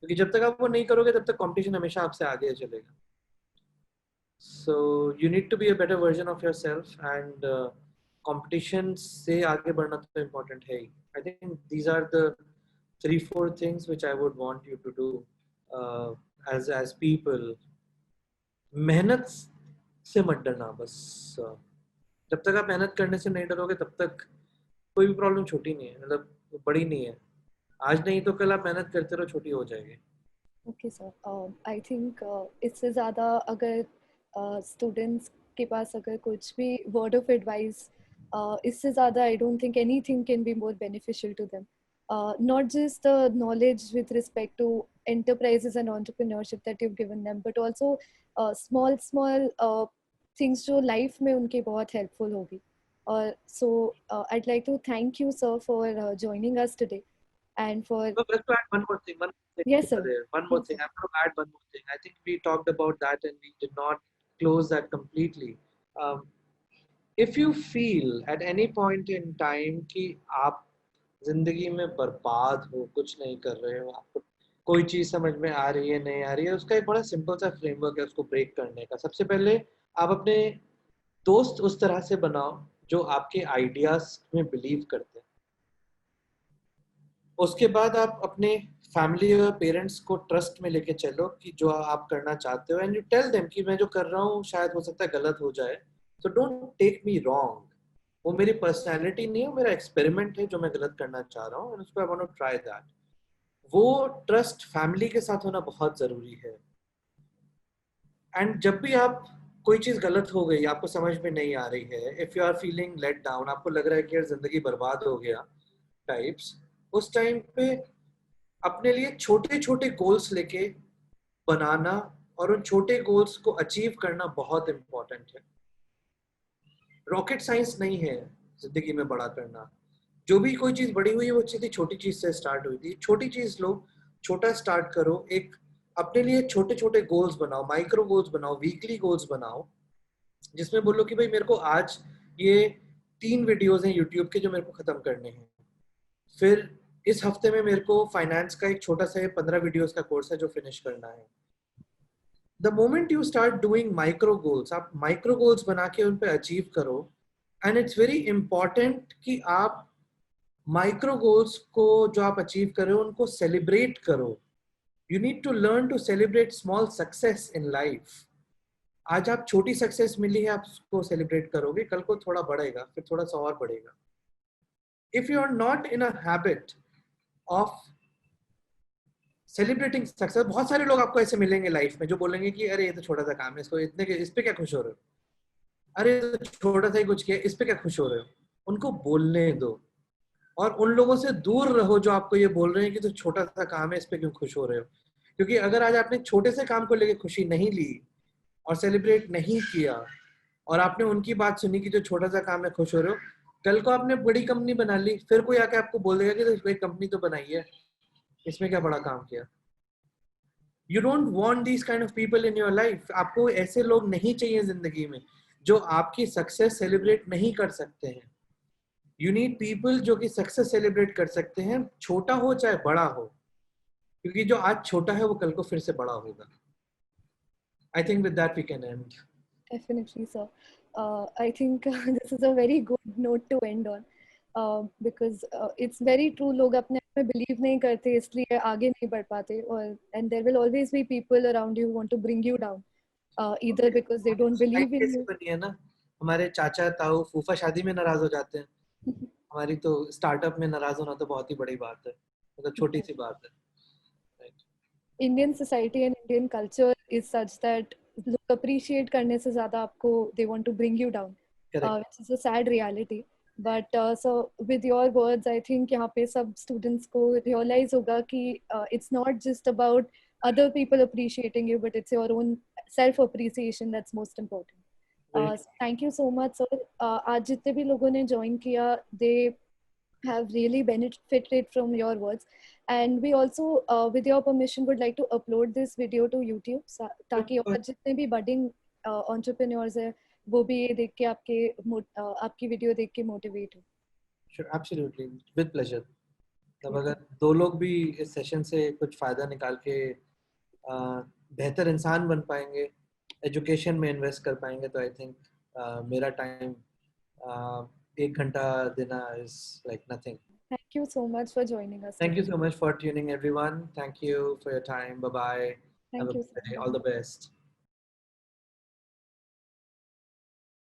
क्योंकि जब तक आप वो नहीं करोगे तब तक कंपटीशन हमेशा आपसे आगे चलेगा। So you need to be a better version of yourself and competition से आगे बढ़ना तो इम्पोर्टेंट है ही। I think these are the 3-4 things which I would want you to do as people. मेहनत से मत डरना बस। जब तक आप मेहनत करने से नहीं डरोगे तब तक कोई भी प्रॉब्लम छोटी नहीं है, मतलब बड़ी नहीं है। आज नहीं तो कल आप मेहनत करते रहो, छोटी हो जाएगी। ओके सर, आई थिंक इससे ज़्यादा अगर स्टूडेंट्स के पास अगर कुछ भी वर्ड ऑफ एडवाइस, इससे ज़्यादा I don't think anything can be more beneficial to them, not just the knowledge with respect to enterprises and entrepreneurship that you've given them, but also small things जो life में उनके बहुत helpful होगी। So I'd like to thank you sir for joining us today and for So just to add one more thing, yes sir. one more Yes, thing. sir. I'm going to add one more thing. I think we talked about that and we did not close that completely. Um, if you feel at any point in time कि आप जिंदगी में बर्बाद हो, कुछ नहीं कर रहे हो, आपको कोई चीज समझ में आ रही है नहीं आ रही है, उसका एक बड़ा सिंपल सा फ्रेमवर्क है उसको ब्रेक करने का। सबसे पहले आप अपने दोस्त उस तरह से बनाओ जो आपके आइडियाज में बिलीव करते हैं। उसके बाद आप अपने फैमिली और पेरेंट्स को ट्रस्ट में लेके चलो कि जो आप करना चाहते हो, एंड यू टेल देम कि मैं जो कर रहा हूँ शायद हो सकता है गलत हो जाए, so don't take me wrong. वो मेरी पर्सनैलिटी नहीं है, मेरा एक्सपेरिमेंट है जो मैं गलत करना चाह रहा हूँ, उसको I want to try that. वो ट्रस्ट फैमिली के साथ होना बहुत ज़रूरी है। एंड जब भी आप कोई चीज़ गलत हो गई, आपको समझ में नहीं आ रही है, if you are feeling let down, आपको लग रहा है कि यार ज़िंदगी बर्बाद हो गया टाइप्स, उस टाइम पे अपने लिए छोटे छोटे गोल्स लेके बनाना और उन छोटे गोल्स को अचीव करना बहुत इम्पोर्टेंट है। रॉकेट साइंस नहीं है जिंदगी में बड़ा करना। जो भी कोई चीज बड़ी हुई है वो सीधी छोटी चीज से स्टार्ट हुई थी। छोटी चीज लो, छोटा स्टार्ट करो, एक अपने लिए छोटे छोटे गोल्स बनाओ, माइक्रो गोल्स बनाओ, वीकली गोल्स बनाओ, जिसमें बोलो कि भाई मेरे को आज ये 3 वीडियोस हैं यूट्यूब के जो मेरे को खत्म करने हैं, फिर इस हफ्ते में मेरे को फाइनेंस का एक छोटा सा 15 वीडियोस का कोर्स है जो फिनिश करना है। The moment you start doing micro goals, आप माइक्रो गोल्स बना के उन पे अचीव करो। एंड इट्स वेरी इंपॉर्टेंट कि आप माइक्रो गोल्स को जो आप अचीव कर रहे हो उनको सेलिब्रेट करो। You need to learn to celebrate small success in life. आज आप छोटी सक्सेस मिली है, आप उसको सेलिब्रेट करोगे, कल को थोड़ा बढ़ेगा, फिर थोड़ा सा और बढ़ेगा। If you are not in a habit of celebrating success, बहुत सारे लोग आपको ऐसे मिलेंगे लाइफ में जो बोलेंगे कि अरे ये तो छोटा सा काम है, इसको इतने के इस पे क्या खुश हो रहे हो, अरे ये तो छोटा सा ही कुछ किया, इस पे क्या खुश हो रहे हो। उनको बोलने दो और उन लोगों से दूर रहो जो आपको ये बोल रहे हैं कि तो छोटा सा काम है, इस पे क्यों खुश हो रहे हो। क्योंकि अगर आज आपने छोटे से काम को लेकर खुशी नहीं ली और सेलिब्रेट नहीं किया और आपने उनकी बात सुनी कि जो छोटा सा काम है खुश हो रहे हो, कल को आपने बड़ी कंपनी बना ली, फिर कोई आके आपको बोल देगा कि तो एक कंपनी तो बनाई है, इसमें क्या बड़ा काम किया। You don't want these kind of people in your life. आपको ऐसे लोग नहीं चाहिए जिंदगी में जो आपकी सक्सेस सेलिब्रेट नहीं कर सकते हैं। यू नीड पीपल जो कि सक्सेस सेलिब्रेट कर सकते हैं, छोटा हो चाहे बड़ा हो, क्योंकि जो आज छोटा है वो कल को फिर से बड़ा होगा। I think with that we can end. Definitely, sir. I think this is a very good note to end on, because it's very true. लोग अपने आप में believe नहीं करते, इसलिए आगे नहीं बढ़ पाते, और and there will always be people around you who want to bring you down, either because they don't believe in कैसे you. बनी है ना, हमारे चाचा ताऊ फूफा शादी में नाराज हो जाते हैं, हमारी तो स्टार्टअप में नाराज होना तो बहुत ही बड़ी बात है, मतलब छोटी सी बात है। Right. Indian society and Indian culture is such that लोग appreciate करने से ज़्यादा आपको they want to bring you down, Correct. which is a sad reality. But so with your words, I think यहाँ पे सब students को realize होगा कि it's not just about other people appreciating you, but it's your own self appreciation that's most important. Right. So thank you so much, sir. आज जितने भी लोगों ने join किया, they have really benefited from your words, and we also with your permission would like to upload this video to YouTube, ताकि और जितने भी budding entrepreneurs हैं वो भी ये देख के आपकी वीडियो देख के मोटिवेट हो। Sure, absolutely, with pleasure। तब अगर दो लोग भी इस सेशन से कुछ फायदा निकाल के बेहतर इंसान बन पाएंगे, एजुकेशन में इन्वेस्ट कर पाएंगे, तो आई थिंक मेरा टाइम 1 घंटा देना is like nothing. Thank you so much for joining us Thank you today. so much for tuning everyone, thank you for your time, bye bye, have Thank a you, good day, sir. all the best।